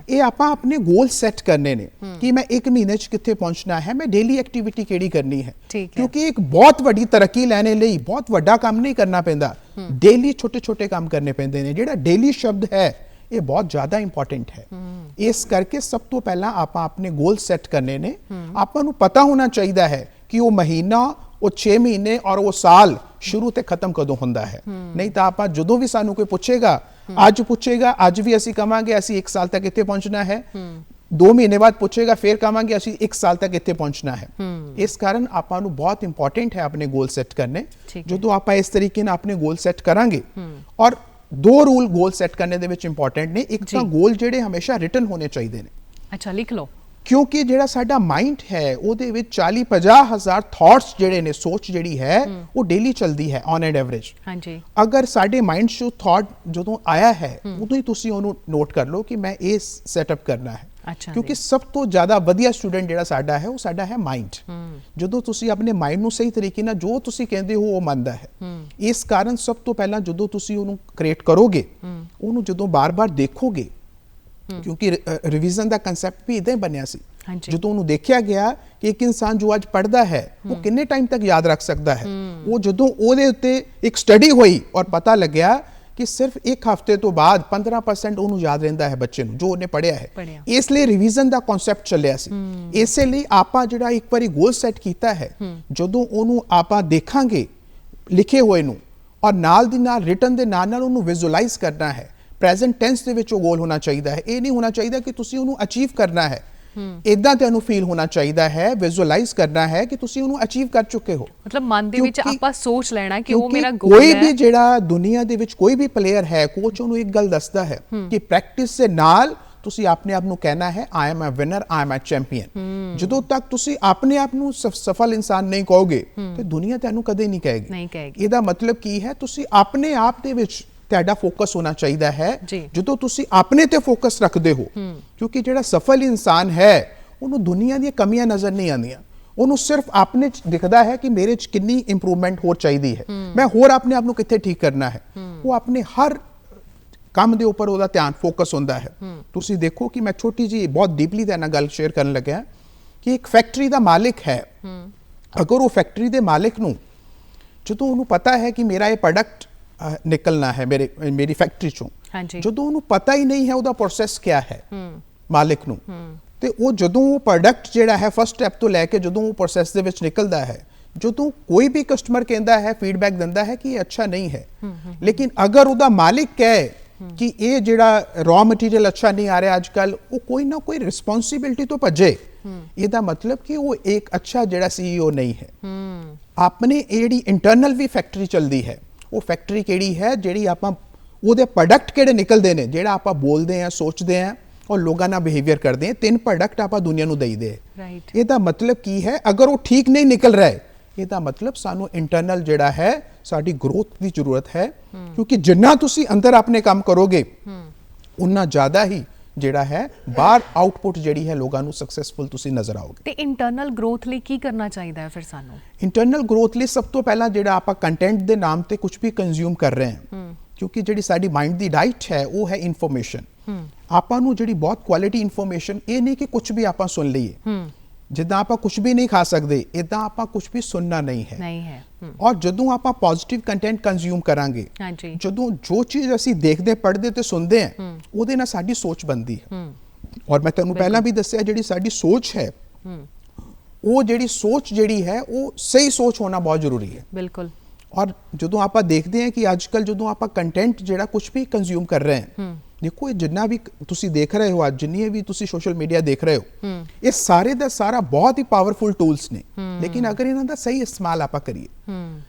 ਇਹ ਆਪਾਂ ਆਪਣੇ ਗੋਲ ਸੈੱਟ ਕਰਨੇ ਨੇ ਕਿ ਮੈਂ 1 ਮਹੀਨੇ 'ਚ ਕਿੱਥੇ ਪਹੁੰਚਣਾ ਹੈ, ਮੈਂ ਡੇਲੀ ਐਕਟੀਵਿਟੀ ਕਿਹੜੀ ਕਰਨੀ ਹੈ। ਕਿਉਂਕਿ ਇੱਕ ਬਹੁਤ ਵੱਡੀ ਤਰੱਕੀ ਲੈਣੇ ਲਈ ਬਹੁਤ ਵੱਡਾ ਕੰਮ ਨਹੀਂ ਕਰਨਾ ਪੈਂਦਾ, ਡੇਲੀ ਛੋਟੇ ਛੋਟੇ ਕੰਮ ਕਰਨੇ ਪੈਂਦੇ ਨੇ। ਜਿਹੜਾ ਡੇਲੀ ਸ਼ਬਦ ਹੈ ਇਹ ਬਹੁਤ ਜ਼ਿਆਦਾ ਇੰਪੋਰਟੈਂਟ ਹੈ। ਇਸ ਕਰਕੇ ਸਭ ਤੋਂ ਪਹਿਲਾਂ ਆਪਾਂ ਆਪਣੇ ਗੋਲ ਸੈੱਟ ਕਰਨੇ ਨੇ। ਆਪਾਂ ਨੂੰ ਪਤਾ ਹੋਣਾ ਚਾਹੀਦਾ ਹੈ ਕਿ ਉਹ ਮਹੀਨਾ, ਉਹ 6 ਮਹੀਨੇ ਔਰ ਉਹ ਸਾਲ ਸ਼ੁਰੂ ਤੇ ਖਤਮ ਕਦੋਂ ਹੁੰਦਾ ਹੈ। ਨਹੀਂ ਤਾਂ ਆਪਾਂ ਜਦੋਂ ਵੀ ਸਾਨੂੰ ਕੋਈ ਪੁੱਛੇਗਾ, ਅੱਜ ਵੀ ਅਸੀਂ ਕਵਾਂਗੇ ਅਸੀਂ 1 ਸਾਲ ਤੱਕ ਇੱਥੇ ਪਹੁੰਚਣਾ ਹੈ। 2 ਮਹੀਨੇ ਬਾਅਦ ਪੁੱਛੇਗਾ, ਫਿਰ ਕਵਾਂਗੇ ਅਸੀਂ 1 ਸਾਲ ਤੱਕ ਇੱਥੇ ਪਹੁੰਚਣਾ ਹੈ। ਇਸ ਕਾਰਨ ਆਪਾਂ ਨੂੰ ਬਹੁਤ ਇੰਪੋਰਟੈਂਟ ਹੈ ਆਪਣੇ ਗੋਲ ਸੈੱਟ ਕਰਨੇ। ਜਦੋਂ ਆਪਾਂ ਇਸ ਤਰੀਕੇ ਨਾਲ ਆਪਣੇ ਗੋਲ ਸੈੱਟ ਕਰਾਂਗੇ, ਔਰ 2 ਰੂਲ ਗੋਲ ਸੈੱਟ ਕਰਨੇ ਦੇ ਵਿੱਚ ਇੰਪੋਰਟੈਂਟ ਨੇ। ਇੱਕ ਤਾਂ ਗੋਲ ਜਿਹੜੇ ਹਮੇਸ਼ਾ ਰਿਟਨ ਹੋਣੇ ਚਾਹੀਦੇ ਨੇ। ਅੱਛਾ, ਲਿਖ ਲਓ। ਕਿਉਂਕਿ ਜਿਹੜਾ ਸਾਡਾ ਮਾਈਂਡ ਹੈ ਉਹਦੇ ਵਿੱਚ 40-50 ਹਜ਼ਾਰ ਥਾਟਸ ਜਿਹੜੇ ਨੇ, ਸੋਚ ਜਿਹੜੀ ਹੈ ਉਹ ਡੇਲੀ ਚੱਲਦੀ ਹੈ ਔਨ ਐਂਡ ਐਵਰੇਜ। ਹਾਂਜੀ। ਅਗਰ ਸਾਡੇ ਮਾਈਂਡ 'ਚ ਥਾਟ ਜਦੋਂ ਆਇਆ ਹੈ ਉਦੋਂ ਹੀ ਤੁਸੀਂ ਉਹਨੂੰ ਨੋਟ ਕਰ ਲਓ ਕਿ ਮੈਂ ਇਹ ਸੈਟਅਪ ਕਰਨਾ ਹੈ। ਕਿਉਂਕਿ ਸਭ ਤੋਂ ਜ਼ਿਆਦਾ ਵਧੀਆ ਸਟੂਡੈਂਟ ਜਿਹੜਾ ਸਾਡਾ ਹੈ ਉਹ ਸਾਡਾ ਹੈ ਮਾਈਂਡ। ਜਦੋਂ ਤੁਸੀਂ ਆਪਣੇ ਮਾਈਂਡ ਨੂੰ ਸਹੀ ਤਰੀਕੇ ਨਾਲ ਜੋ ਤੁਸੀਂ ਕਹਿੰਦੇ ਹੋ ਉਹ ਮੰਨਦਾ ਹੈ। ਇਸ ਕਾਰਨ ਸਭ ਤੋਂ ਪਹਿਲਾਂ ਜਦੋਂ ਤੁਸੀਂ ਉਹਨੂੰ ਕ੍ਰੀਏਟ ਕਰੋਗੇ, ਉਹਨੂੰ ਜਦੋਂ ਬਾਰ-ਬਾਰ ਦੇਖੋਗੇ, ਕਿਉਂਕਿ ਰਿਵੀਜ਼ਨ ਦਾ ਕਨਸੈਪਟ ਵੀ ਇਦਾਂ ਹੀ ਬਣਿਆ ਸੀ। ਜਦੋਂ ਉਹਨੂੰ ਦੇਖਿਆ ਗਿਆ ਕਿ ਇੱਕ ਇਨਸਾਨ ਜੋ ਅੱਜ ਪੜ੍ਹਦਾ ਹੈ ਉਹ ਕਿੰਨੇ ਟਾਈਮ ਤੱਕ ਯਾਦ ਰੱਖ ਸਕਦਾ ਹੈ, ਉਹ ਜਦੋਂ ਉਹਦੇ ਉੱਤੇ ਇੱਕ ਸਟੱਡੀ ਹੋਈ ਔਰ ਪਤਾ ਲੱਗਿਆ ਕਿ ਸਿਰਫ 1 ਹਫ਼ਤੇ ਤੋਂ ਬਾਅਦ 15% ਉਹਨੂੰ ਯਾਦ ਰਹਿੰਦਾ ਹੈ ਬੱਚੇ ਨੂੰ ਜੋ ਉਹਨੇ ਪੜ੍ਹਿਆ ਹੈ। ਇਸ ਲਈ ਰਿਵੀਜ਼ਨ ਦਾ ਕਨਸੈਪਟ ਚੱਲਿਆ ਸੀ। ਇਸੇ ਲਈ ਆਪਾਂ ਜਿਹੜਾ ਇੱਕ ਵਾਰੀ ਗੋਲ ਸੈੱਟ ਕੀਤਾ ਹੈ, ਜਦੋਂ ਉਹਨੂੰ ਆਪਾਂ ਦੇਖਾਂਗੇ ਲਿਖੇ ਹੋਏ ਨੂੰ ਔਰ ਨਾਲ ਦੀ ਨਾਲ ਰਿਟਨ ਦੇ ਨਾਲ ਉਹਨੂੰ ਵਿਜ਼ੂਅਲਾਈਜ਼ ਕਰਨਾ ਹੈ। ਪ੍ਰੈਜ਼ੈਂਟ ਟੈਂਸ ਦੇ ਵਿੱਚ ਉਹ ਗੋਲ ਹੋਣਾ ਚਾਹੀਦਾ ਹੈ। ਇਹ ਨਹੀਂ ਹੋਣਾ ਚਾਹੀਦਾ ਕਿ ਤੁਸੀਂ ਉਹਨੂੰ ਅਚੀਵ ਕਰਨਾ ਹੈ। ਇਦਾਂ ਤੁਹਾਨੂੰ ਫੀਲ ਹੋਣਾ ਚਾਹੀਦਾ ਹੈ, ਵਿਜ਼ੂਅਲਾਈਜ਼ ਕਰਨਾ ਹੈ ਕਿ ਤੁਸੀਂ ਉਹਨੂੰ ਅਚੀਵ ਕਰ ਚੁੱਕੇ ਹੋ। ਮਤਲਬ ਮਨ ਦੇ ਵਿੱਚ ਆਪਾਂ ਸੋਚ ਲੈਣਾ ਕਿ ਉਹ ਮੇਰਾ ਗੋਲ ਹੈ। ਕੋਈ ਵੀ ਜਿਹੜਾ ਦੁਨੀਆ ਦੇ ਵਿੱਚ ਕੋਈ ਵੀ ਪਲੇਅਰ ਹੈ, ਕੋਚ ਉਹਨੂੰ ਇੱਕ ਗੱਲ ਦੱਸਦਾ ਹੈ ਕਿ ਪ੍ਰੈਕਟਿਸ ਦੇ ਨਾਲ ਤੁਸੀਂ ਆਪਣੇ ਆਪ ਨੂੰ ਕਹਿਣਾ ਹੈ I am a winner, I am a champion. ਜਦੋਂ ਤੱਕ ਤੁਸੀਂ ਆਪਣੇ ਆਪ ਨੂੰ ਸਫਲ ਇਨਸਾਨ ਨਹੀਂ ਕਹੋਗੇ ਤੇ ਦੁਨੀਆ ਤੁਹਾਨੂੰ ਕਦੇ ਨਹੀਂ ਕਹੇਗੀ। ਇਹਦਾ ਮਤਲਬ ਕੀ ਹੈ, ਤੁਸੀਂ ਆਪਣੇ ਆਪ ਦੇ ਵਿੱਚ ਤੁਹਾਡਾ ਫੋਕਸ ਹੋਣਾ ਚਾਹੀਦਾ ਹੈ। ਜਦੋਂ ਤੁਸੀਂ ਆਪਣੇ ਤੇ ਫੋਕਸ ਰੱਖਦੇ ਹੋ, ਕਿਉਂਕਿ ਜਿਹੜਾ ਸਫਲ ਇਨਸਾਨ ਹੈ ਉਹਨੂੰ ਦੁਨੀਆ ਦੀਆਂ ਕਮੀਆਂ ਨਜ਼ਰ ਨਹੀਂ ਆਉਂਦੀਆਂ, ਉਹਨੂੰ ਸਿਰਫ ਆਪਣੇ ਚ ਦਿਖਦਾ ਹੈ ਕਿ ਮੇਰੇ ਚ ਕਿੰਨੀ ਇੰਪਰੂਵਮੈਂਟ ਹੋਰ ਚਾਹੀਦੀ ਹੈ, ਮੈਂ ਹੋਰ ਆਪਣੇ ਆਪ ਨੂੰ ਕਿੱਥੇ ਠੀਕ ਕਰਨਾ ਹੈ। ਉਹ ਆਪਣੇ ਹਰ ਕੰਮ ਦੇ ਉੱਪਰ ਉਹਦਾ ਧਿਆਨ ਫੋਕਸ ਹੁੰਦਾ ਹੈ। ਤੁਸੀਂ ਦੇਖੋ ਕਿ ਮੈਂ ਛੋਟੀ ਜੀ ਬਹੁਤ ਡੀਪਲੀ ਤੁਹਾਡੇ ਨਾਲ ਗੱਲ ਸ਼ੇਅਰ ਕਰਨ ਲੱਗਿਆ ਕਿ ਇੱਕ ਫੈਕਟਰੀ ਦਾ ਮਾਲਿਕ ਹੈ। ਅਗਰ ਉਹ ਫੈਕਟਰੀ ਦੇ ਮਾਲਿਕ ਨੂੰ ਜਦੋਂ ਉਹਨੂੰ ਪਤਾ ਹੈ ਕਿ ਮੇਰਾ ਇਹ ਪ੍ਰੋਡਕਟ ਨਿਕਲਣਾ ਹੈ ਮੇਰੀ ਫੈਕਟਰੀ ਚੋਂ, ਜਦੋਂ ਉਹਨੂੰ ਪਤਾ ਹੀ ਨਹੀਂ ਹੈ ਉਹਦਾ ਪ੍ਰੋਸੈਸ ਕੀ ਹੈ ਮਾਲਿਕ ਨੂੰ, ਤੇ ਉਹ ਜਦੋਂ ਉਹ ਪ੍ਰੋਡਕਟ ਜਿਹੜਾ ਹੈ ਫਸਟ ਸਟੈਪ ਤੋਂ ਲੈ ਕੇ ਜਦੋਂ ਉਹ ਪ੍ਰੋਸੈਸ ਦੇ ਵਿੱਚ ਨਿਕਲਦਾ ਹੈ, ਜਦੋਂ ਕੋਈ ਵੀ ਕਸਟਮਰ ਕਹਿੰਦਾ ਹੈ, ਫੀਡਬੈਕ ਦਿੰਦਾ ਹੈ ਕਿ ਇਹ ਅੱਛਾ ਨਹੀਂ ਹੈ, ਲੇਕਿਨ ਅਗਰ ਉਹਦਾ ਮਾਲਿਕ ਕਹੇ ਕਿ ਇਹ ਜਿਹੜਾ ਰॉ ਮਟੀਰੀਅਲ ਅੱਛਾ ਨਹੀਂ ਆ ਰਿਹਾ ਅੱਜ ਕੱਲ, ਉਹ ਕੋਈ ਨਾ ਕੋਈ ਰਿਸਪੌਂਸਿਬਿਲਿਟੀ ਤੋਂ ਭੱਜੇ, ਇਹਦਾ ਮਤਲਬ ਕਿ ਉਹ ਇੱਕ ਅੱਛਾ ਜਿਹੜਾ CEO ਨਹੀਂ ਹੈ। ਆਪਣੇ ਇਹ ਜਿਹੜੀ ਇੰਟਰਨਲ ਵੀ ਫੈਕਟਰੀ ਚੱਲਦੀ ਹੈ, ਉਹ ਫੈਕਟਰੀ ਕਿਹੜੀ ਹੈ, ਜਿਹੜੀ ਆਪਾਂ ਉਹਦੇ ਪ੍ਰੋਡਕਟ ਕਿਹੜੇ ਨਿਕਲਦੇ ਨੇ, ਜਿਹੜਾ ਆਪਾਂ ਬੋਲਦੇ ਆ, ਸੋਚਦੇ ਆ ਔਰ ਲੋਕਾਂ ਨਾਲ ਬਿਹੇਵੀਅਰ ਕਰਦੇ ਆ, 3 ਪ੍ਰੋਡਕਟ ਆਪਾਂ ਦੁਨੀਆ ਨੂੰ ਦੇਈਦੇ ਆ। ਇਹਦਾ ਮਤਲਬ ਕੀ ਹੈ, ਅਗਰ ਉਹ ਠੀਕ ਨਹੀਂ ਨਿਕਲ ਰਿਹਾ ਹੈ, ਇਹਦਾ ਮਤਲਬ ਸਾਨੂੰ ਇੰਟਰਨਲ ਜਿਹੜਾ ਹੈ ਸਾਡੀ ਗਰੋਥ ਦੀ ਜ਼ਰੂਰਤ ਹੈ, ਕਿਉਂਕਿ ਜਿੰਨਾ ਤੁਸੀਂ ਅੰਦਰ ਆਪਣੇ ਕੰਮ ਕਰੋਗੇ ਉਨਾ ਜ਼ਿਆਦਾ ਹੀ ਜਿਹੜਾ ਹੈ ਬਾਹਰ ਆਊਟਪੁੱਟ ਜਿਹੜੀ ਹੈ ਲੋਕਾਂ ਨੂੰ ਸਕਸੈਸਫੁਲ ਤੁਸੀਂ ਨਜ਼ਰ ਆਓਗੇ। ਤੇ ਇੰਟਰਨਲ ਗਰੋਥ ਲਈ ਕੀ ਕਰਨਾ ਚਾਹੀਦਾ ਹੈ ਫਿਰ ਸਾਨੂੰ? ਇੰਟਰਨਲ ਗਰੋਥ ਲਈ ਸਭ ਤੋਂ ਪਹਿਲਾਂ ਜਿਹੜਾ ਆਪਾਂ ਕੰਟੈਂਟ ਦੇ ਨਾਮ ਤੇ ਕੁਝ ਵੀ ਕੰਜ਼ਿਊਮ ਕਰ ਰਹੇ ਹਾਂ, ਕਿਉਂਕਿ ਜਿਹੜੀ ਸਾਡੀ ਮਾਈਂਡ ਦੀ ਡਾਈਟ ਹੈ ਉਹ ਹੈ ਇਨਫੋਰਮੇਸ਼ਨ। ਆਪਾਂ ਨੂੰ ਜਿਹੜੀ ਬਹੁਤ ਕੁਆਲਿਟੀ ਇਨਫੋਰਮੇਸ਼ਨ, ਇਹ ਨਹੀਂ ਕਿ ਕੁਝ ਵੀ ਆਪਾਂ ਸੁਣ ਲਈਏ, ਜਿੱਦਾਂ ਆਪਾਂ ਕੁਝ ਵੀ ਨਹੀਂ ਖਾ ਸਕਦੇ ਇਦਾਂ ਆਪਾਂ ਕੁਝ ਵੀ ਸੁਣਨਾ ਨਹੀਂ ਹੈ। ਔਰ ਜਦੋਂ ਆਪਾਂ ਪੋਜ਼ਿਟਿਵ ਕੰਟੈਂਟ ਕੰਜ਼ਿਊਮ ਕਰਾਂਗੇ, ਜਦੋਂ ਜੋ ਚੀਜ਼ ਅਸੀਂ ਦੇਖਦੇ, ਪੜ੍ਹਦੇ ਤੇ ਸੁਣਦੇ ਆ, ਉਹਦੇ ਨਾਲ ਸਾਡੀ ਸੋਚ ਬਣਦੀ ਹੈ। ਔਰ ਮੈਂ ਤੁਹਾਨੂੰ ਪਹਿਲਾਂ ਵੀ ਦੱਸਿਆ, ਜਿਹੜੀ ਸਾਡੀ ਸੋਚ ਹੈ, ਉਹ ਜਿਹੜੀ ਸੋਚ ਜਿਹੜੀ ਹੈ ਉਹ ਸਹੀ ਸੋਚ ਹੋਣਾ ਬਹੁਤ ਜ਼ਰੂਰੀ ਹੈ। ਬਿਲਕੁਲ। ਔਰ ਜਦੋਂ ਆਪਾਂ ਦੇਖਦੇ ਹਾਂ ਕਿ ਅੱਜ ਕੱਲ ਜਦੋਂ ਆਪਾਂ ਕੰਟੈਂਟ ਜਿਹੜਾ ਕੁਝ ਵੀ ਕੰਜ਼ਿਊਮ ਕਰ ਰਹੇ ਹਾਂ, ਦੇਖੋ ਇਹ ਜਿੰਨਾ ਵੀ ਤੁਸੀਂ ਦੇਖ ਰਹੇ ਹੋ, ਅੱਜ ਜਿੰਨੀ ਵੀ ਤੁਸੀਂ ਸੋਸ਼ਲ ਮੀਡੀਆ ਦੇਖ ਰਹੇ ਹੋ, ਇਹ ਸਾਰੇ ਦਾ ਸਾਰਾ ਬਹੁਤ ਹੀ ਪਾਵਰਫੁਲ ਟੂਲਸ ਨੇ, ਲੇਕਿਨ ਅਗਰ ਇਹਨਾਂ ਦਾ ਸਹੀ ਇਸਤੇਮਾਲ ਆਪਾਂ ਕਰੀਏ,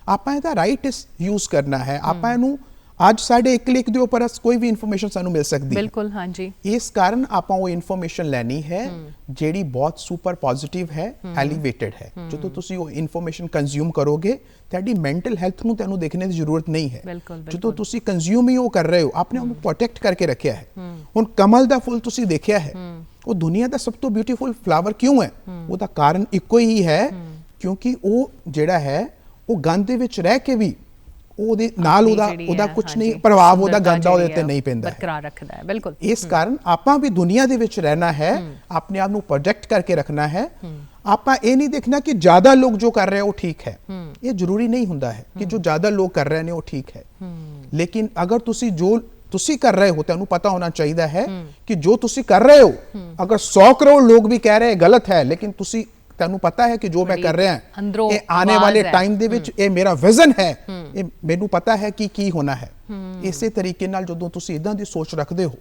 ਆਪਾਂ ਇਹਦਾ ਰਾਈਟ ਯੂਜ਼ ਕਰਨਾ ਹੈ, ਆਪਾਂ ਇਹਨੂੰ ਅੱਜ ਸਾਡੇ ਇੱਕ ਕਲਿੱਕ ਦੇ ਉੱਪਰ ਕੋਈ ਵੀ ਇਨਫੋਰਮੇਸ਼ਨ ਸਾਨੂੰ ਮਿਲ ਸਕਦੀ ਹੈ। ਬਿਲਕੁਲ, ਹਾਂਜੀ। ਇਸ ਕਾਰਨ ਆਪਾਂ ਉਹ ਇਨਫੋਰਮੇਸ਼ਨ ਲੈਣੀ ਹੈ ਜਿਹੜੀ ਬਹੁਤ ਸੁਪਰ ਪੋਜ਼ਿਟਿਵ ਹੈ, ਐਲੀਵੇਟਡ ਹੈ। ਜਦੋਂ ਤੁਸੀਂ ਉਹ ਇਨਫੋਰਮੇਸ਼ਨ ਕੰਜ਼ਿਊਮ ਕਰੋਗੇ, ਤੁਹਾਡੀ ਮੈਂਟਲ ਹੈਲਥ ਨੂੰ ਤੁਹਾਨੂੰ ਦੇਖਣੇ ਦੀ ਜ਼ਰੂਰਤ ਨਹੀਂ ਹੈ। ਜਦੋਂ ਤੁਸੀਂ ਕੰਜ਼ਿਊਮ ਹੀ ਉਹ ਕਰ ਰਹੇ ਹੋ, ਆਪਣੇ ਆਪ ਨੂੰ ਪ੍ਰੋਟੈਕਟ ਕਰਕੇ ਰੱਖਿਆ ਹੈ। ਹੁਣ ਕਮਲ ਦਾ ਫੁੱਲ ਤੁਸੀਂ ਦੇਖਿਆ ਹੈ, ਉਹ ਦੁਨੀਆ ਦਾ ਸਭ ਤੋਂ ਬਿਊਟੀਫੁਲ ਫਲਾਵਰ ਕਿਉਂ ਹੈ? ਉਹਦਾ ਕਾਰਨ ਇੱਕੋ ਹੀ ਹੈ, ਕਿਉਂਕਿ ਉਹ ਜਿਹੜਾ ਹੈ ਉਹ ਗੰਦ ਦੇ ਵਿੱਚ ਰਹਿ ਕੇ ਵੀ ਉਹਦੇ ਨਾਲ ਉਹਦਾ ਕੁਝ ਨਹੀਂ ਪ੍ਰਭਾਵ, ਉਹਦਾ ਗੰਦਾ ਉਹਦੇ ਤੇ ਨਹੀਂ ਪੈਂਦਾ, ਬਰਕਰਾਰ ਰੱਖਦਾ ਹੈ। ਬਿਲਕੁਲ। ਇਸ ਕਾਰਨ ਆਪਾਂ ਵੀ ਦੁਨੀਆ ਦੇ ਵਿੱਚ ਰਹਿਣਾ ਹੈ, ਆਪਣੇ ਆਪ ਨੂੰ ਪ੍ਰੋਜੈਕਟ ਕਰਕੇ ਰੱਖਣਾ ਹੈ। ਆਪਾਂ ਇਹ ਨਹੀਂ ਦੇਖਣਾ ਕਿ ਜ਼ਿਆਦਾ ਲੋਕ ਜੋ ਕਰ ਰਹੇ ਉਹ ਠੀਕ ਹੈ, ਇਹ ਜ਼ਰੂਰੀ ਨਹੀਂ ਹੁੰਦਾ ਹੈ ਕਿ ਜੋ ਜ਼ਿਆਦਾ ਲੋਕ ਕਰ ਰਹੇ ਨੇ ਉਹ ਠੀਕ ਹੈ। ਲੇਕਿਨ ਅਗਰ ਤੁਸੀਂ ਜੋ ਤੁਸੀਂ ਕਰ ਰਹੇ ਹੋ, ਤੁਹਾਨੂੰ ਪਤਾ ਹੋਣਾ ਚਾਹੀਦਾ ਹੈ ਕਿ ਜੋ ਤੁਸੀਂ ਕਰ ਰਹੇ ਹੋ, ਅਗਰ 100 ਕਰੋੜ ਲੋਕ ਵੀ ਕਹਿ ਰਹੇ ਗਲਤ ਹੈ, ਲੇਕਿਨ ਤੁਹਾਨੂੰ ਪਤਾ ਹੈ ਕਿ ਜੋ ਮੈਂ ਕਰ ਰਿਹਾ ਇਹ ਆने ਵਾਲੇ ਟਾਈਮ ਦੇ ਵਿੱਚ ਇਹ ਮੇਰਾ ਵਿਜ਼ਨ ਹੈ, ਇਹ ਮੈਨੂੰ ਪਤਾ ਹੈ ਕਿ ਕੀ ਹੋਣਾ ਹੈ। ਇਸੇ ਤਰੀਕੇ ਨਾਲ ਜਦੋਂ ਤੁਸੀਂ ਇਦਾਂ ਦੀ ਸੋਚ ਰੱਖਦੇ ਹੋ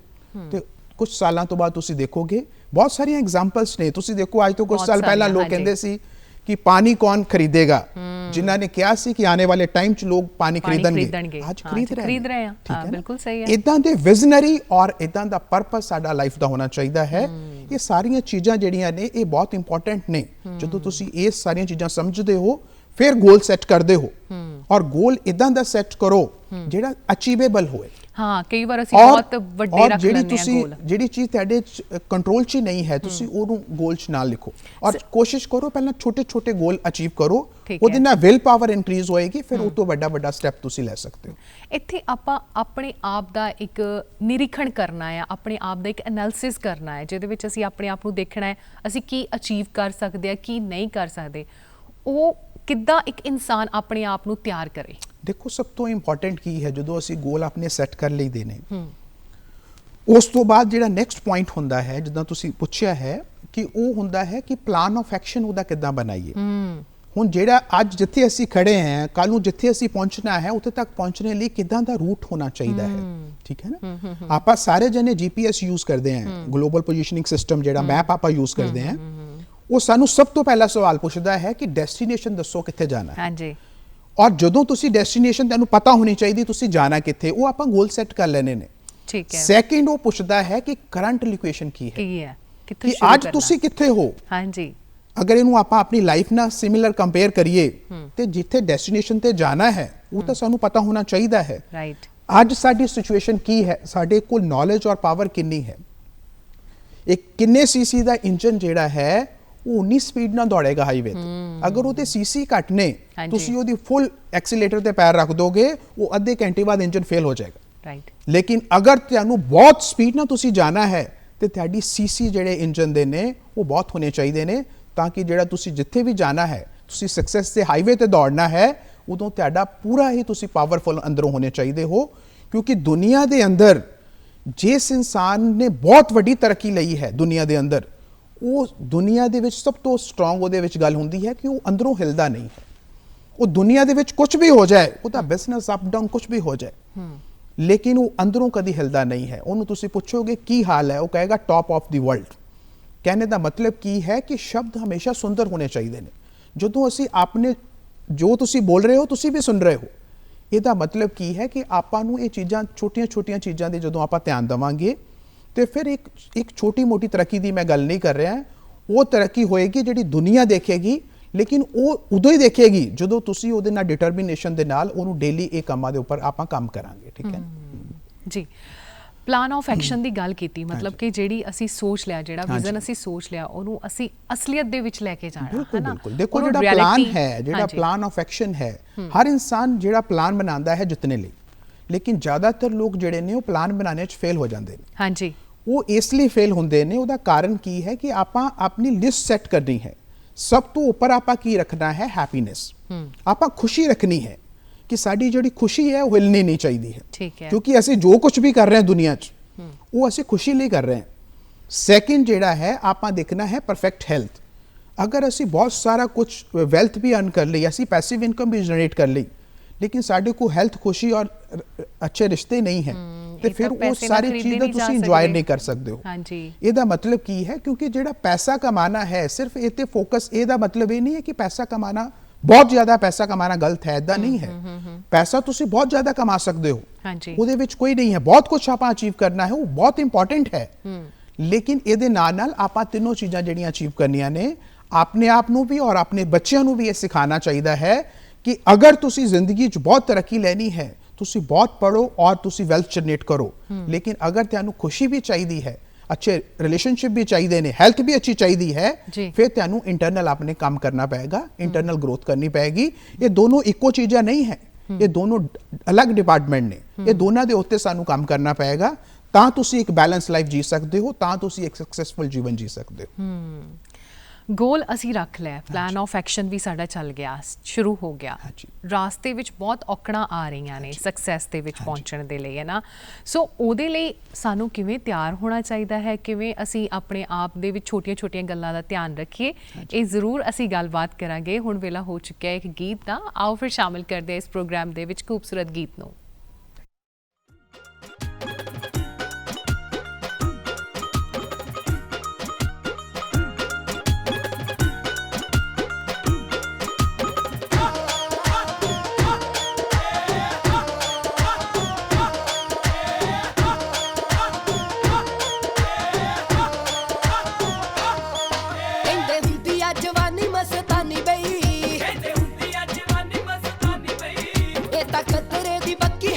ਤੇ ਕੁਝ ਸਾਲਾਂ ਤੋਂ ਬਾਅਦ ਤੁਸੀਂ ਦੇਖੋਗੇ ਬਹੁਤ ਸਾਰੀਆਂ ਐਗਜ਼ਾਮਪਲਸ ਨੇ। ਤੁਸੀਂ ਦੇਖੋ ਅੱਜ ਤੋਂ ਕੁਝ ਸਾਲ ਪਹਿਲਾਂ ਲੋਕ ਕਹਿੰਦੇ ਸੀ ਕਿ ਪਾਣੀ ਕੌਣ ਖਰੀਦੇਗਾ, ਜਿਨ੍ਹਾਂ ਨੇ ਕਿਹਾ ਸੀ ਕਿ ਆने ਵਾਲੇ ਟਾਈਮ 'ਚ ਲੋਕ ਪਾਣੀ ਖਰੀਦਣਗੇ, ਅੱਜ ਖਰੀਦ ਰਹੇ ਆ। ਬਿਲਕੁਲ ਸਹੀ ਹੈ। ਇਦਾਂ ਦੇ ਵਿਜ਼ਨਰੀ ਔਰ ਇਦਾਂ ਦਾ ਪਰਪਸ ਸਾਡਾ ਲਾਈਫ ਦਾ ਹੋਣਾ ਚਾਹੀਦਾ ਹੈ। ਇਹ ਸਾਰੀਆਂ ਚੀਜ਼ਾਂ ਜਿਹੜੀਆਂ ਨੇ ਇਹ ਬਹੁਤ ਇੰਪੋਰਟੈਂਟ ਨੇ। ਜਦੋਂ ਤੁਸੀਂ ਇਹ ਸਾਰੀਆਂ ਚੀਜ਼ਾਂ ਸਮਝਦੇ ਹੋ, ਫਿਰ ਗੋਲ ਸੈੱਟ ਕਰਦੇ ਹੋ, ਔਰ ਗੋਲ ਇਦਾਂ ਦਾ ਸੈੱਟ ਕਰੋ ਜਿਹੜਾ ਅਚੀਵੇਬਲ ਹੋਏ। ਹਾਂ, ਕਈ ਵਾਰ ਅਸੀਂ ਬਹੁਤ ਵੱਡੇ ਰੱਖ ਲੈਂਦੇ ਹਾਂ ਗੋਲ। ਜਿਹੜੀ ਚੀਜ਼ ਤੁਹਾਡੇ ਕੰਟਰੋਲ 'ਚ ਨਹੀਂ ਹੈ, ਤੁਸੀਂ ਉਹਨੂੰ ਗੋਲ 'ਚ ਨਾ ਲਿਖੋ, ਔਰ ਕੋਸ਼ਿਸ਼ ਕਰੋ ਪਹਿਲਾਂ ਛੋਟੇ-ਛੋਟੇ ਗੋਲ ਅਚੀਵ ਕਰੋ। ਉਹਦੇ ਨਾਲ ਵਿਲ ਪਾਵਰ ਇਨਕਰੀਜ਼ ਹੋਏਗੀ, ਫਿਰ ਉਹ ਤੋਂ ਵੱਡਾ ਸਟੈਪ ਤੁਸੀਂ ਲੈ ਸਕਦੇ ਹੋ। ਇੱਥੇ ਆਪਾਂ ਆਪਣੇ ਆਪ ਦਾ ਇੱਕ ਨਿਰੀਖਣ ਕਰਨਾ ਹੈ, ਆਪਣੇ ਆਪ ਦਾ ਇੱਕ ਐਨਾਲਿਸਿਸ ਕਰਨਾ ਹੈ, ਜਿਹਦੇ ਵਿੱਚ ਅਸੀਂ ਆਪਣੇ ਆਪ ਨੂੰ ਦੇਖਣਾ ਹੈ ਅਸੀਂ ਕੀ ਅਚੀਵ ਕਰ ਸਕਦੇ ਹਾਂ, ਕੀ ਨਹੀਂ ਕਰ ਸਕਦੇ। ਉਹ ਕਿੱਦਾਂ ਇੱਕ ਇਨਸਾਨ ਆਪਣੇ ਆਪ ਨੂੰ ਤਿਆਰ ਕਰੇ? ਦੇਖੋ, ਸਭ ਤੋਂ ਇੰਪੋਰਟੈਂਟ ਕੀ ਹੈ, ਜਦੋਂ ਅਸੀਂ ਗੋਲ ਆਪਣੇ ਸੈੱਟ ਕਰ ਲਈਦੇ ਨੇ, ਉਸ ਤੋਂ ਬਾਅਦ ਜਿਹੜਾ ਨੈਕਸਟ ਪੁਆਇੰਟ ਹੁੰਦਾ ਹੈ, ਜਿੱਦਾਂ ਤੁਸੀਂ ਪੁੱਛਿਆ ਹੈ, ਕਿ ਉਹ ਹੁੰਦਾ ਹੈ ਕਿ ਪਲਾਨ ਆਫ ਐਕਸ਼ਨ ਉਹਦਾ ਕਿੱਦਾਂ ਬਣਾਈਏ। ਹੁਣ ਜਿਹੜਾ ਅੱਜ ਜਿੱਥੇ ਅਸੀਂ ਖੜੇ ਹਾਂ, ਕੱਲ ਨੂੰ ਜਿੱਥੇ ਅਸੀਂ ਪਹੁੰਚਣਾ ਹੈ, ਉੱਥੇ ਤੱਕ ਪਹੁੰਚਣੇ ਲਈ ਕਿੱਦਾਂ ਦਾ ਰੂਟ ਹੋਣਾ ਚਾਹੀਦਾ ਹੈ। ਠੀਕ ਹੈ ਨਾ? ਆਪਾਂ ਸਾਰੇ ਜਣੇ GPS ਯੂਜ਼ ਕਰਦੇ ਹਾਂ, ਗਲੋਬਲ ਪੋਜੀਸ਼ਨਿੰਗ ਸਿਸਟਮ ਜਿਹੜਾ ਮੈਪ ਆਪਾਂ ਯੂਜ਼ ਕਰਦੇ ਹਾਂ, ਉਹ ਸਾਨੂੰ ਸਭ ਤੋਂ ਪਹਿਲਾ ਸਵਾਲ ਪੁੱਛਦਾ ਹੈ ਕਿ ਡੈਸਟੀਨੇਸ਼ਨ ਦੱਸੋ ਕਿੱਥੇ ਜਾਣਾ ਹੈ। ਹਾਂਜੀ। ਔਰ ਜਦੋਂ ਤੁਸੀਂ ਡੈਸਟੀਨੇਸ਼ਨ ਤੁਹਾਨੂੰ ਪਤਾ ਹੋਣੀ ਚਾਹੀਦੀ ਤੁਸੀਂ ਜਾਣਾ ਕਿੱਥੇ, ਉਹ ਆਪਾਂ ਗੋਲ ਸੈੱਟ ਕਰ ਲੈਣੇ ਨੇ। ਠੀਕ ਹੈ। ਸੈਕਿੰਡ ਉਹ ਪੁੱਛਦਾ ਹੈ ਕਿ ਕਰੰਟ ਲੋਕੇਸ਼ਨ ਕੀ ਹੈ, ਕਿ ਅੱਜ ਤੁਸੀਂ ਕਿੱਥੇ ਹੋ। ਹਾਂਜੀ। ਅਗਰ ਇਹਨੂੰ ਆਪਾਂ ਆਪਣੀ ਲਾਈਫ ਨਾਲ ਸਿਮਿਲਰ ਕੰਪੇਅਰ ਕਰੀਏ ਤੇ ਜਿੱਥੇ ਡੈਸਟੀਨੇਸ਼ਨ ਤੇ ਜਾਣਾ ਹੈ ਉਹ ਤਾਂ ਸਾਨੂੰ ਪਤਾ ਹੋਣਾ ਚਾਹੀਦਾ ਹੈ। ਰਾਈਟ। ਅੱਜ ਸਾਡੀ ਸਿਚੁਏਸ਼ਨ ਕੀ ਹੈ, ਸਾਡੇ ਕੋਲ ਨੌਲੇਜ ਔਰ ਪਾਵਰ ਕਿੰਨੀ ਹੈ, ਇੱਕ ਕਿੰਨੇ ਸੀਸੀ ਦਾ ਇੰਜਨ ਜਿਹੜਾ ਹੈ ਉਹ 19 ਸਪੀਡ ਨਾਲ ਦੌੜੇਗਾ ਹਾਈਵੇ ਤੇ। ਅਗਰ ਉਹਦੇ ਸੀਸੀ ਘੱਟ ਨੇ, ਤੁਸੀਂ ਉਹਦੀ ਫੁੱਲ ਐਕਸੀਲੇਟਰ ਤੇ ਪੈਰ ਰੱਖ ਦੋਗੇ, ਉਹ ਅੱਧੇ ਘੰਟੇ ਬਾਅਦ ਇੰਜਨ ਫੇਲ ਹੋ ਜਾਏਗਾ। ਰਾਈਟ। ਲੇਕਿਨ ਅਗਰ ਤੁਹਾਨੂੰ ਬਹੁਤ ਸਪੀਡ ਨਾਲ ਤੁਸੀਂ ਜਾਣਾ ਹੈ ਤੇ ਤੁਹਾਡੀ ਸੀਸੀ ਜਿਹੜੇ ਇੰਜਨ ਦੇ ਨੇ ਉਹ ਬਹੁਤ ਹੋਣੇ ਚਾਹੀਦੇ ਨੇ, ਤਾਂ ਕਿ ਜਿਹੜਾ ਤੁਸੀਂ ਜਿੱਥੇ ਵੀ ਜਾਣਾ ਹੈ, ਤੁਸੀਂ ਸਕਸੈਸ ਦੇ ਹਾਈਵੇ ਤੇ ਦੌੜਨਾ ਹੈ, ਉਦੋਂ ਤੁਹਾਡਾ ਪੂਰਾ ਹੀ ਤੁਸੀਂ ਪਾਵਰਫੁਲ ਅੰਦਰੋਂ ਹੋਣੇ ਚਾਹੀਦੇ ਹੋ। ਕਿਉਂਕਿ ਦੁਨੀਆ ਦੇ ਅੰਦਰ ਜਿਸ ਇਨਸਾਨ ਨੇ ਬਹੁਤ ਵੱਡੀ ਤਰੱਕੀ ਲਈ ਹੈ ਦੁਨੀਆ ਦੇ ਅੰਦਰ, ਉਹ ਦੁਨੀਆ ਦੇ ਵਿੱਚ ਸਭ ਤੋਂ ਸਟਰੋਂਗ ਉਹਦੇ ਵਿੱਚ ਗੱਲ ਹੁੰਦੀ ਹੈ ਕਿ ਉਹ ਅੰਦਰੋਂ ਹਿਲਦਾ ਨਹੀਂ ਹੈ। ਉਹ ਦੁਨੀਆ ਦੇ ਵਿੱਚ ਕੁਝ ਵੀ ਹੋ ਜਾਏ, ਉਹਦਾ ਬਿਜ਼ਨਸ ਅਪ ਡਾਊਨ ਕੁਝ ਵੀ ਹੋ ਜਾਏ, ਲੇਕਿਨ ਉਹ ਅੰਦਰੋਂ ਕਦੀ ਹਿਲਦਾ ਨਹੀਂ ਹੈ। ਉਹਨੂੰ ਤੁਸੀਂ ਪੁੱਛੋਗੇ ਕੀ ਹਾਲ ਹੈ, ਉਹ ਕਹੇਗਾ ਟੌਪ ਆਫ ਦੀ ਵਰਲਡ। ਕਹਿਣੇ ਦਾ ਮਤਲਬ ਕੀ ਹੈ ਕਿ ਸ਼ਬਦ ਹਮੇਸ਼ਾ ਸੁੰਦਰ ਹੋਣੇ ਚਾਹੀਦੇ ਨੇ। ਜਦੋਂ ਅਸੀਂ ਆਪਣੇ ਜੋ ਤੁਸੀਂ ਬੋਲ ਰਹੇ ਹੋ ਤੁਸੀਂ ਵੀ ਸੁਣ ਰਹੇ ਹੋ, ਇਹਦਾ ਮਤਲਬ ਕੀ ਹੈ ਕਿ ਆਪਾਂ ਨੂੰ ਇਹ ਚੀਜ਼ਾਂ ਛੋਟੀਆਂ ਚੀਜ਼ਾਂ ਦੇ ਜਦੋਂ ਆਪਾਂ ਧਿਆਨ ਦੇਵਾਂਗੇ ਤੇ ਫਿਰ ਇੱਕ ਛੋਟੀ ਮੋਟੀ ਤਰੱਕੀ ਦੀ ਮੈਂ ਗੱਲ ਨਹੀਂ ਕਰ ਰਿਹਾ, ਉਹ ਤਰੱਕੀ ਹੋਏਗੀ ਜਿਹੜੀ ਦੁਨੀਆ ਦੇਖੇਗੀ, ਲੇਕਿਨ ਉਹ ਉਦੋਂ ਹੀ ਦੇਖੇਗੀ ਜਦੋਂ ਤੁਸੀਂ ਉਹਦੇ ਨਾਲ ਡਿਟਰਮੀਨੇਸ਼ਨ ਦੇ ਨਾਲ ਉਹਨੂੰ ਡੇਲੀ ਇਹ ਕੰਮਾਂ ਦੇ ਉੱਪਰ ਆਪਾਂ ਕੰਮ ਕਰਾਂਗੇ। ਠੀਕ ਹੈ ਜੀ। ਪਲਾਨ ਆਫ ਐਕਸ਼ਨ ਦੀ ਗੱਲ ਕੀਤੀ, ਮਤਲਬ ਕਿ ਜਿਹੜੀ ਅਸੀਂ ਸੋਚ ਲਿਆ, ਜਿਹੜਾ ਵਿਜ਼ਨ ਅਸੀਂ ਸੋਚ ਲਿਆ, ਉਹਨੂੰ ਅਸੀਂ ਅਸਲੀਅਤ ਦੇ ਵਿੱਚ ਲੈ ਕੇ ਜਾਣਾ ਹੈ ਨਾ। ਬਿਲਕੁਲ ਦੇਖੋ ਜਿਹੜਾ ਪਲਾਨ ਹੈ, ਜਿਹੜਾ ਪਲਾਨ ਆਫ ਐਕਸ਼ਨ ਹੈ, ਹਰ ਇਨਸਾਨ ਜਿਹੜਾ ਪਲਾਨ ਬਣਾਉਂਦਾ ਹੈ ਜਿੱਤਣੇ ਲਈ, ਲੇਕਿਨ ਜ਼ਿਆਦਾਤਰ ਲੋਕ ਜਿਹੜੇ ਨੇ ਉਹ ਪਲਾਨ ਬਣਾਉਣੇ 'ਚ ਫੇਲ ਹੋ ਜਾਂਦੇ ਨੇ। ਹਾਂਜੀ, ਉਹ ਇਸ ਲਈ ਫੇਲ ਹੁੰਦੇ ਨੇ। ਉਹਦਾ ਕਾਰਨ ਕੀ ਹੈ ਕਿ ਆਪਾਂ ਆਪਣੀ ਲਿਸਟ ਸੈੱਟ ਕਰਨੀ ਹੈ। ਸਭ ਤੋਂ ਉੱਪਰ ਆਪਾਂ ਕੀ ਰੱਖਣਾ ਹੈ? ਹੈਪੀਨੈਸ। ਆਪਾਂ ਖੁਸ਼ੀ ਰੱਖਣੀ ਹੈ ਕਿ ਸਾਡੀ ਜਿਹੜੀ ਖੁਸ਼ੀ ਹੈ ਉਹ ਹਿਲਣੀ ਨਹੀਂ ਚਾਹੀਦੀ ਹੈ। ਠੀਕ ਹੈ, ਕਿਉਂਕਿ ਅਸੀਂ ਜੋ ਕੁਝ ਵੀ ਕਰ ਰਹੇ ਹਾਂ ਦੁਨੀਆ 'ਚ ਉਹ ਅਸੀਂ ਖੁਸ਼ੀ ਲਈ ਕਰ ਰਹੇ ਹਾਂ। ਸੈਕਿੰਡ ਜਿਹੜਾ ਹੈ ਆਪਾਂ ਦੇਖਣਾ ਹੈ ਪਰਫੈਕਟ ਹੈਲਥ। ਅਗਰ ਅਸੀਂ ਬਹੁਤ ਸਾਰਾ ਕੁਝ ਵੈਲਥ ਵੀ ਅਰਨ ਕਰ ਲਈ, ਅਸੀਂ ਪੈਸਿਵ ਇਨਕਮ ਵੀ ਜਨਰੇਟ ਕਰ ਲਈ, ਲੇਕਿਨ ਸਾਡੇ ਕੋਲ ਹੈਲਥ, ਖੁਸ਼ੀ ਔਰ ਅੱਛੇ ਰਿਸ਼ਤੇ ਨਹੀਂ ਹੈ ਤੇ ਫਿਰ ਉਹ ਸਾਰੀ ਚੀਜ਼ਾਂ ਤੁਸੀਂ ਇੰਜੋਏ ਨਹੀਂ ਕਰ ਸਕਦੇ ਹੋ। ਹਾਂਜੀ, ਇਹਦਾ ਮਤਲਬ ਕੀ ਹੈ? ਕਿਉਂਕਿ ਜਿਹੜਾ ਪੈਸਾ ਕਮਾਣਾ ਹੈ ਸਿਰਫ ਇਹ ਤੇ ਫੋਕਸ, ਇਹਦਾ ਮਤਲਬ ਇਹ ਨਹੀਂ ਹੈ ਕਿ ਪੈਸਾ ਕਮਾਣਾ, ਬਹੁਤ ਜ਼ਿਆਦਾ ਪੈਸਾ ਕਮਾਣਾ ਗਲਤ ਹੈ, ਇਦਾਂ ਨਹੀਂ ਹੈ। ਪੈਸਾ ਤੁਸੀਂ ਬਹੁਤ ਜ਼ਿਆਦਾ ਕਮਾ ਸਕਦੇ ਹੋ, ਉਹਦੇ ਵਿੱਚ ਕੋਈ ਨਹੀਂ ਹੈ। ਬਹੁਤ ਕੁਝ ਆਪਾਂ ਅਚੀਵ ਕਰਨਾ ਹੈ, ਉਹ ਬਹੁਤ ਇੰਪੋਰਟੈਂਟ ਹੈ, ਲੇਕਿਨ ਇਹਦੇ ਨਾਲ ਆਪਾਂ ਤਿੰਨੋਂ ਚੀਜ਼ਾਂ ਜਿਹੜੀਆਂ ਅਚੀਵ ਕਰਨੀਆਂ ਨੇ, ਆਪਣੇ ਆਪ ਨੂੰ ਵੀ ਔਰ ਆਪਣੇ ਬੱਚਿਆਂ ਨੂੰ ਵੀ ਇਹ ਸਿਖਾਉਣਾ ਚਾਹੀਦਾ ਹੈ ਕਿ ਅਗਰ ਤੁਸੀਂ ਜ਼ਿੰਦਗੀ 'ਚ ਬਹੁਤ ਤਰੱਕੀ ਲੈਣੀ ਹੈ, ਤੁਸੀਂ ਬਹੁਤ ਪੜ੍ਹੋ ਔਰ ਤੁਸੀਂ ਵੈਲਥ ਜਨਰੇਟ ਕਰੋ, ਲੇਕਿਨ ਅਗਰ ਤੁਹਾਨੂੰ ਖੁਸ਼ੀ ਵੀ ਚਾਹੀਦੀ ਹੈ, अच्छे रिलेशनशिप भी चाहिए ने, हेल्थ भी अच्छी चाहिए है, फिर तेनू इंटरनल आपने काम करना पड़ेगा, इंटरनल ग्रोथ करनी पड़ेगी। ये दोनों इको चीज़ां नहीं है, ये दोनों अलग डिपार्टमेंट ने, ये दोनों के उत्ते सानू काम करना पड़ेगा, ਤਾਂ ਤੁਸੀਂ ਇੱਕ ਬੈਲੈਂਸ ਲਾਈਫ ਜੀ ਸਕਦੇ ਹੋ, ਤਾਂ ਤੁਸੀਂ ਇੱਕ ਸਕਸੈਸਫੁਲ ਜੀਵਨ ਜੀ ਸਕਦੇ ਹੋ। ਗੋਲ ਅਸੀਂ ਰੱਖ ਲਿਆ, ਪਲਾਨ ਆਫ ਐਕਸ਼ਨ ਵੀ ਸਾਡਾ ਚੱਲ ਗਿਆ, ਸ਼ੁਰੂ ਹੋ ਗਿਆ। ਰਾਸਤੇ ਵਿੱਚ ਬਹੁਤ ਔਕੜਾਂ ਆ ਰਹੀਆਂ ਨੇ ਸਕਸੈਸ ਦੇ ਵਿੱਚ ਪਹੁੰਚਣ ਦੇ ਲਈ, ਹੈ ਨਾ। ਸੋ ਉਹਦੇ ਲਈ ਸਾਨੂੰ ਕਿਵੇਂ ਤਿਆਰ ਹੋਣਾ ਚਾਹੀਦਾ ਹੈ, ਕਿਵੇਂ ਅਸੀਂ ਆਪਣੇ ਆਪ ਦੇ ਵਿੱਚ ਛੋਟੀਆਂ ਗੱਲਾਂ ਦਾ ਧਿਆਨ ਰੱਖੀਏ, ਇਹ ਜ਼ਰੂਰ ਅਸੀਂ ਗੱਲਬਾਤ ਕਰਾਂਗੇ। ਹੁਣ ਵੇਲਾ ਹੋ ਚੁੱਕਿਆ ਇੱਕ ਗੀਤ ਦਾ, ਆਓ ਫਿਰ ਸ਼ਾਮਿਲ ਕਰਦੇ ਹਾਂ ਇਸ ਪ੍ਰੋਗਰਾਮ ਦੇ ਵਿੱਚ ਖੂਬਸੂਰਤ ਗੀਤ ਨੂੰ। ਇਹ ਤਾਂ ਖਤਰੇ ਦੀ ਬੱਕੀ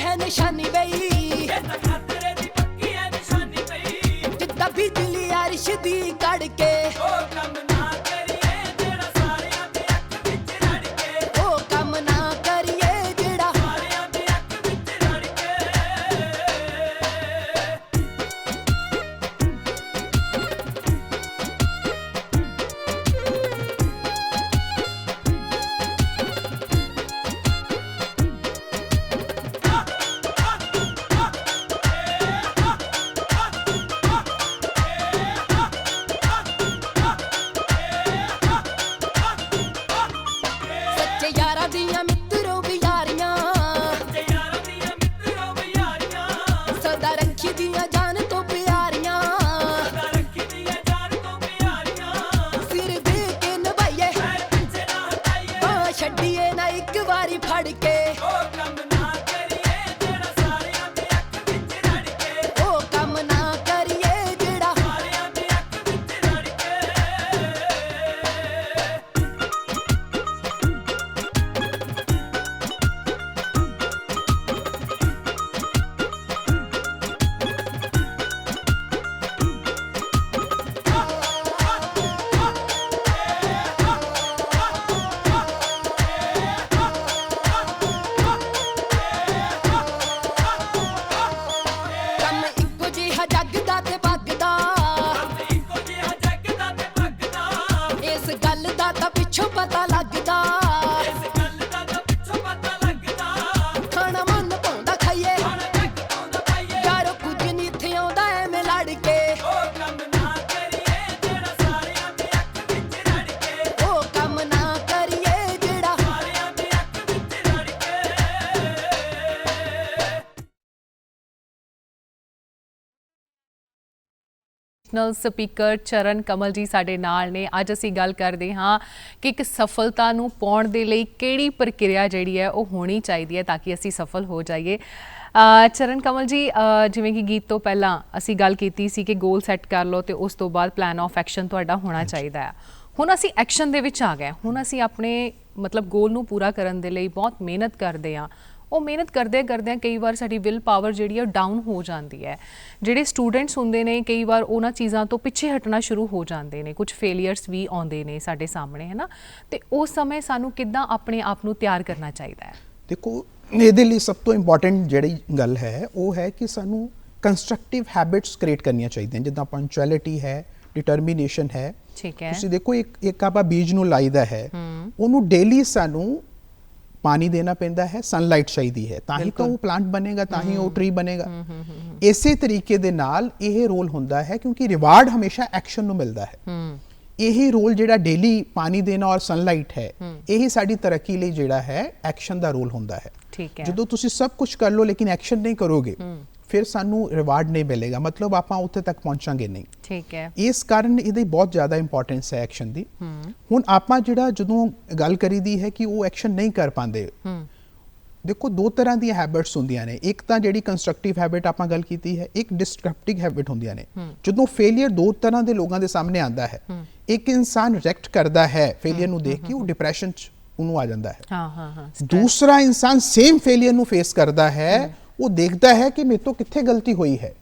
ਮੋਟੀਵੇਸ਼ਨਲ ਸਪੀਕਰ ਚਰਨ ਕਮਲ ਜੀ ਸਾਡੇ ਨਾਲ ਨੇ। ਅੱਜ ਅਸੀਂ ਗੱਲ ਕਰਦੇ ਹਾਂ ਕਿ ਇੱਕ ਸਫਲਤਾ ਨੂੰ ਪਾਉਣ ਦੇ ਲਈ ਕਿਹੜੀ ਪ੍ਰਕਿਰਿਆ ਜਿਹੜੀ ਹੈ ਉਹ ਹੋਣੀ ਚਾਹੀਦੀ ਹੈ ਤਾਂ ਕਿ ਅਸੀਂ ਸਫਲ ਹੋ ਜਾਈਏ। ਚਰਨ ਕਮਲ ਜੀ, ਜਿਵੇਂ ਕਿ ਗੀਤ ਤੋਂ ਪਹਿਲਾਂ ਅਸੀਂ ਗੱਲ ਕੀਤੀ ਸੀ ਕਿ ਗੋਲ ਸੈੱਟ ਕਰ ਲਓ ਤੇ ਉਸ ਤੋਂ ਬਾਅਦ ਪਲਾਨ ਆਫ ਐਕਸ਼ਨ ਤੁਹਾਡਾ ਹੋਣਾ ਚਾਹੀਦਾ ਹੈ। ਹੁਣ ਅਸੀਂ ਐਕਸ਼ਨ ਦੇ ਵਿੱਚ ਆ ਗਏ, ਹੁਣ ਅਸੀਂ ਆਪਣੇ ਮਤਲਬ ਗੋਲ ਨੂੰ ਪੂਰਾ ਕਰਨ ਦੇ ਲਈ ਬਹੁਤ ਮਿਹਨਤ ਕਰਦੇ ਹਾਂ। ਉਹ ਮਿਹਨਤ ਕਰਦਿਆਂ ਕਈ ਵਾਰ ਸਾਡੀ ਵਿਲ ਪਾਵਰ ਜਿਹੜੀ ਹੈ ਡਾਊਨ ਹੋ ਜਾਂਦੀ ਹੈ। ਜਿਹੜੇ ਸਟੂਡੈਂਟਸ ਹੁੰਦੇ ਨੇ ਕਈ ਵਾਰ ਉਹਨਾਂ ਚੀਜ਼ਾਂ ਤੋਂ ਪਿੱਛੇ ਹਟਣਾ ਸ਼ੁਰੂ ਹੋ ਜਾਂਦੇ ਨੇ, ਕੁਝ ਫੇਲੀਅਰਸ ਵੀ ਆਉਂਦੇ ਨੇ ਸਾਡੇ ਸਾਹਮਣੇ, ਹੈ ਨਾ। ਤੇ ਉਸ ਸਮੇਂ ਸਾਨੂੰ ਕਿੱਦਾਂ ਆਪਣੇ ਆਪ ਨੂੰ ਤਿਆਰ ਕਰਨਾ ਚਾਹੀਦਾ ਹੈ? ਦੇਖੋ, ਇਹਦੇ ਲਈ ਸਭ ਤੋਂ ਇੰਪੋਰਟੈਂਟ ਜਿਹੜੀ ਗੱਲ ਹੈ ਉਹ ਹੈ ਕਿ ਸਾਨੂੰ ਕੰਸਟਰਕਟਿਵ ਹੈਬਿਟਸ ਕ੍ਰੀਏਟ ਕਰਨੀਆਂ ਚਾਹੀਦੀਆਂ, ਜਿੱਦਾਂ ਪੰਕਚੁਅਲਿਟੀ ਹੈ, ਡਿਟਰਮੀਨੇਸ਼ਨ ਹੈ। ਠੀਕ ਹੈ। ਤੁਸੀਂ ਦੇਖੋ ਇੱਕ ਆਪਾਂ ਬੀਜ ਨੂੰ ਲਾਈਦਾ ਹੈ, ਉਹਨੂੰ ਡੇਲੀ ਸਾਨੂੰ ਪਾਣੀ ਦੇਣਾ ਪੈਂਦਾ ਹੈ, ਸਨਲਾਈਟ ਚਾਹੀਦੀ ਹੈ, ਤਾਂ ਹੀ ਤਾਂ ਉਹ ਪਲਾਂਟ ਬਣੇਗਾ, ਤਾਂ ਹੀ ਉਹ ਟਰੀ ਬਣੇਗਾ। ਇਸੇ ਤਰੀਕੇ ਦੇ ਨਾਲ ਇਹ ਰੋਲ ਹੁੰਦਾ ਹੈ, ਕਿਉਂਕਿ ਰਿਵਾਰਡ ਹਮੇਸ਼ਾ ਐਕਸ਼ਨ ਨੂੰ ਮਿਲਦਾ ਹੈ। ਇਹੀ ਰੋਲ ਜਿਹੜਾ ਡੇਲੀ ਪਾਣੀ ਦੇਣਾ ਔਰ ਸਨਲਾਈਟ ਹੈ, ਇਹੀ ਸਾਡੀ ਤਰੱਕੀ ਲਈ ਜਿਹੜਾ ਹੈ ਐਕਸ਼ਨ ਦਾ ਰੋਲ ਹੁੰਦਾ ਹੈ। ਠੀਕ ਹੈ। ਜਦੋਂ ਤੁਸੀਂ ਸਭ ਕੁਝ ਕਰ ਲਓ ਲੇਕਿਨ ਐਕਸ਼ਨ ਨਹੀਂ ਕਰੋਗੇ, ਫਿਰ ਸਾਨੂੰ ਰਿਵਾਰਡ ਨਹੀਂ ਮਿਲੇਗਾ, ਮਤਲਬ ਆਪਾਂ ਉੱਥੇ ਤੱਕ ਪਹੁੰਚਾਂਗੇ ਨਹੀਂ। ਠੀਕ ਹੈ। ਇਸ ਕਾਰਨ ਇਹਦੀ ਬਹੁਤ ਜ਼ਿਆਦਾ ਇੰਪੋਰਟੈਂਸ ਹੈ ਐਕਸ਼ਨ ਦੀ। ਹੁਣ ਆਪਾਂ ਜਿਹੜਾ ਜਦੋਂ ਗੱਲ ਕਰੀਦੀ ਹੈ ਕਿ ਉਹ ਐਕਸ਼ਨ ਨਹੀਂ ਕਰ ਪਾਉਂਦੇ, ਦੇਖੋ ਦੋ ਤਰ੍ਹਾਂ ਦੀਆਂ ਹੈਬਿਟਸ ਹੁੰਦੀਆਂ ਨੇ। ਇੱਕ ਤਾਂ ਜਿਹੜੀ ਕੰਸਟਰਕਟਿਵ ਹੈਬਿਟ ਆਪਾਂ ਗੱਲ ਕੀਤੀ ਹੈ, ਇੱਕ ਡਿਸਟਰਪਟਿਵ ਹੈਬਿਟ ਹੁੰਦੀਆਂ ਨੇ। ਜਦੋਂ ਫੇਲਿਅਰ ਦੋ ਤਰ੍ਹਾਂ ਦੇ ਲੋਕਾਂ ਦੇ ਸਾਹਮਣੇ ਆਉਂਦਾ ਹੈ, ਇੱਕ ਇਨਸਾਨ ਰਿਜੈਕਟ ਕਰਦਾ ਹੈ ਫੇਲਿਅਰ ਨੂੰ ਦੇਖ ਕੇ, ਉਹ ਡਿਪਰੈਸ਼ਨ 'ਚ ਉਹਨੂੰ ਆ ਜਾਂਦਾ ਹੈ। ਦੂਸਰਾ ਇਨਸਾਨ ਸੇਮ ਫੇਲਿਅਰ ਨੂੰ ਫੇਸ ਕਰਦਾ ਹੈ, ਉਹ ਦੇਖਦਾ ਹੈ ਕਿ ਮੇਰੇ ਤੋਂ ਕਿੱਥੇ ਗਲਤੀ ਹੋਈ ਹੈ,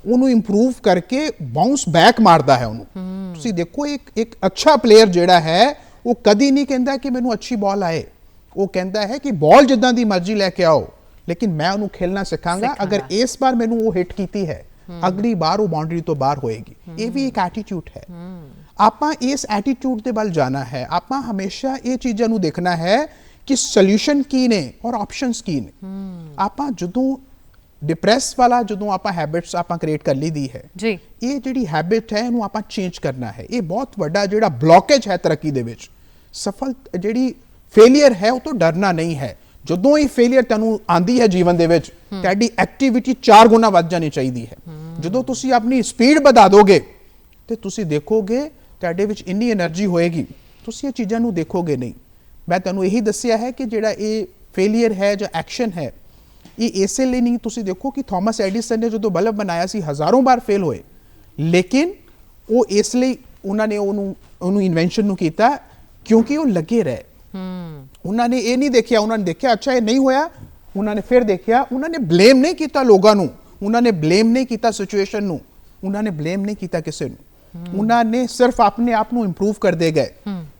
ਉਹਨੂੰ ਇੰਪਰੂਵ ਕਰਕੇ ਬਾਉਂਸ ਬੈਕ ਮਾਰਦਾ ਹੈ ਉਹਨੂੰ। ਤੁਸੀਂ ਦੇਖੋ ਇੱਕ ਅੱਛਾ ਪਲੇਅਰ ਜਿਹੜਾ ਹੈ ਉਹ ਕਦੀ ਨਹੀਂ ਕਹਿੰਦਾ ਕਿ ਮੈਨੂੰ ਅੱਛੀ ਬਾਲ ਆਏ, ਉਹ ਕਹਿੰਦਾ ਹੈ ਕਿ ਬਾਲ ਜਿੱਦਾਂ ਦੀ ਮਰਜ਼ੀ ਲੈ ਕੇ ਆਓ, ਲੇਕਿਨ ਮੈਂ ਉਹਨੂੰ ਖੇਲਣਾ ਸਿਖਾਂਗਾ। ਅਗਰ ਇਸ ਵਾਰ ਮੈਨੂੰ ਉਹ ਹਿੱਟ ਕੀਤੀ ਹੈ, ਅਗਲੀ ਵਾਰ ਉਹ ਬਾਉਂਡਰੀ ਤੋਂ ਬਾਹਰ ਹੋਏਗੀ। ਇਹ ਵੀ ਇੱਕ ਐਟੀਟਿਊਡ ਹੈ। ਆਪਾਂ ਇਸ ਐਟੀਟਿਊਡ ਦੇ ਵੱਲ ਜਾਣਾ ਹੈ। ਆਪਾਂ ਹਮੇਸ਼ਾ ਇਹ ਚੀਜ਼ਾਂ ਨੂੰ ਦੇਖਣਾ ਹੈ ਕਿ ਸੋਲੂਸ਼ਨ ਕੀ ਨੇ ਔਰ ਆਪਸ਼ਨਸ ਕੀ ਨੇ। ਆਪਾਂ ਜਦੋਂ ਡਿਪਰੈਸ ਵਾਲਾ ਜਦੋਂ ਆਪਾਂ ਹੈਬਿਟਸ ਆਪਾਂ ਕ੍ਰੀਏਟ ਕਰ ਲਈਦੀ ਹੈ ਜੀ, ਇਹ ਜਿਹੜੀ ਹੈਬਿਟ ਹੈ ਇਹਨੂੰ ਆਪਾਂ ਚੇਂਜ ਕਰਨਾ ਹੈ। ਇਹ ਬਹੁਤ ਵੱਡਾ ਜਿਹੜਾ ਬਲੌਕੇਜ ਹੈ ਤਰੱਕੀ ਦੇ ਵਿੱਚ। ਸਫਲ ਜਿਹੜੀ ਫੇਲਿਅਰ ਹੈ ਉਹ ਤੋਂ ਡਰਨਾ ਨਹੀਂ ਹੈ। ਜਦੋਂ ਇਹ ਫੇਲਿਅਰ ਤੁਹਾਨੂੰ ਆਂਦੀ ਹੈ ਜੀਵਨ ਦੇ ਵਿੱਚ, ਤੁਹਾਡੀ ਐਕਟੀਵਿਟੀ 4 ਗੁਣਾ ਵੱਧ ਜਾਣੀ ਚਾਹੀਦੀ ਹੈ। ਜਦੋਂ ਤੁਸੀਂ ਆਪਣੀ ਸਪੀਡ ਵਧਾ ਦੋਗੇ ਤੇ ਤੁਸੀਂ ਦੇਖੋਗੇ ਤੁਹਾਡੇ ਵਿੱਚ ਇੰਨੀ એનર્ਜੀ ਹੋਏਗੀ, ਤੁਸੀਂ ਇਹ ਚੀਜ਼ਾਂ ਨੂੰ ਦੇਖੋਗੇ ਨਹੀਂ। ਮੈਂ ਤੁਹਾਨੂੰ ਇਹੀ ਦੱਸਿਆ ਹੈ ਕਿ ਜਿਹੜਾ ਇਹ ਫੇਲਿਅਰ ਹੈ ਜਾਂ ਐਕਸ਼ਨ ਹੈ, ਇਹ ਇਸੇ ਲਈ ਨਹੀਂ। ਤੁਸੀਂ ਦੇਖੋ ਕਿ ਥਾਮਸ ਐਡੀਸਨ ਨੇ ਜਦੋਂ ਬਲਬ ਬਣਾਇਆ ਸੀ, ਹਜ਼ਾਰਾਂ ਵਾਰ ਫੇਲ ਹੋਏ, ਲੇਕਿਨ ਉਹ ਇਸ ਲਈ ਉਹਨਾਂ ਨੇ ਉਹਨੂੰ ਇਨਵੈਂਸ਼ਨ ਨੂੰ ਕੀਤਾ ਕਿਉਂਕਿ ਉਹ ਲੱਗੇ ਰਹੇ। ਉਹਨਾਂ ਨੇ ਇਹ ਨਹੀਂ ਦੇਖਿਆ, ਉਹਨਾਂ ਨੇ ਦੇਖਿਆ ਅੱਛਾ ਇਹ ਨਹੀਂ ਹੋਇਆ, ਉਹਨਾਂ ਨੇ ਫਿਰ ਦੇਖਿਆ। ਉਹਨਾਂ ਨੇ ਬਲੇਮ ਨਹੀਂ ਕੀਤਾ ਲੋਕਾਂ ਨੂੰ, ਉਹਨਾਂ ਨੇ ਬਲੇਮ ਨਹੀਂ ਕੀਤਾ ਸਿਚੁਏਸ਼ਨ ਨੂੰ, ਉਹਨਾਂ ਨੇ ਬਲੇਮ ਨਹੀਂ ਕੀਤਾ ਕਿਸੇ ਨੂੰ। ਉਹਨਾਂ ਨੇ ਸਿਰਫ ਆਪਣੇ ਆਪ ਨੂੰ ਇੰਪਰੂਵ ਕਰਦੇ ਗਏ।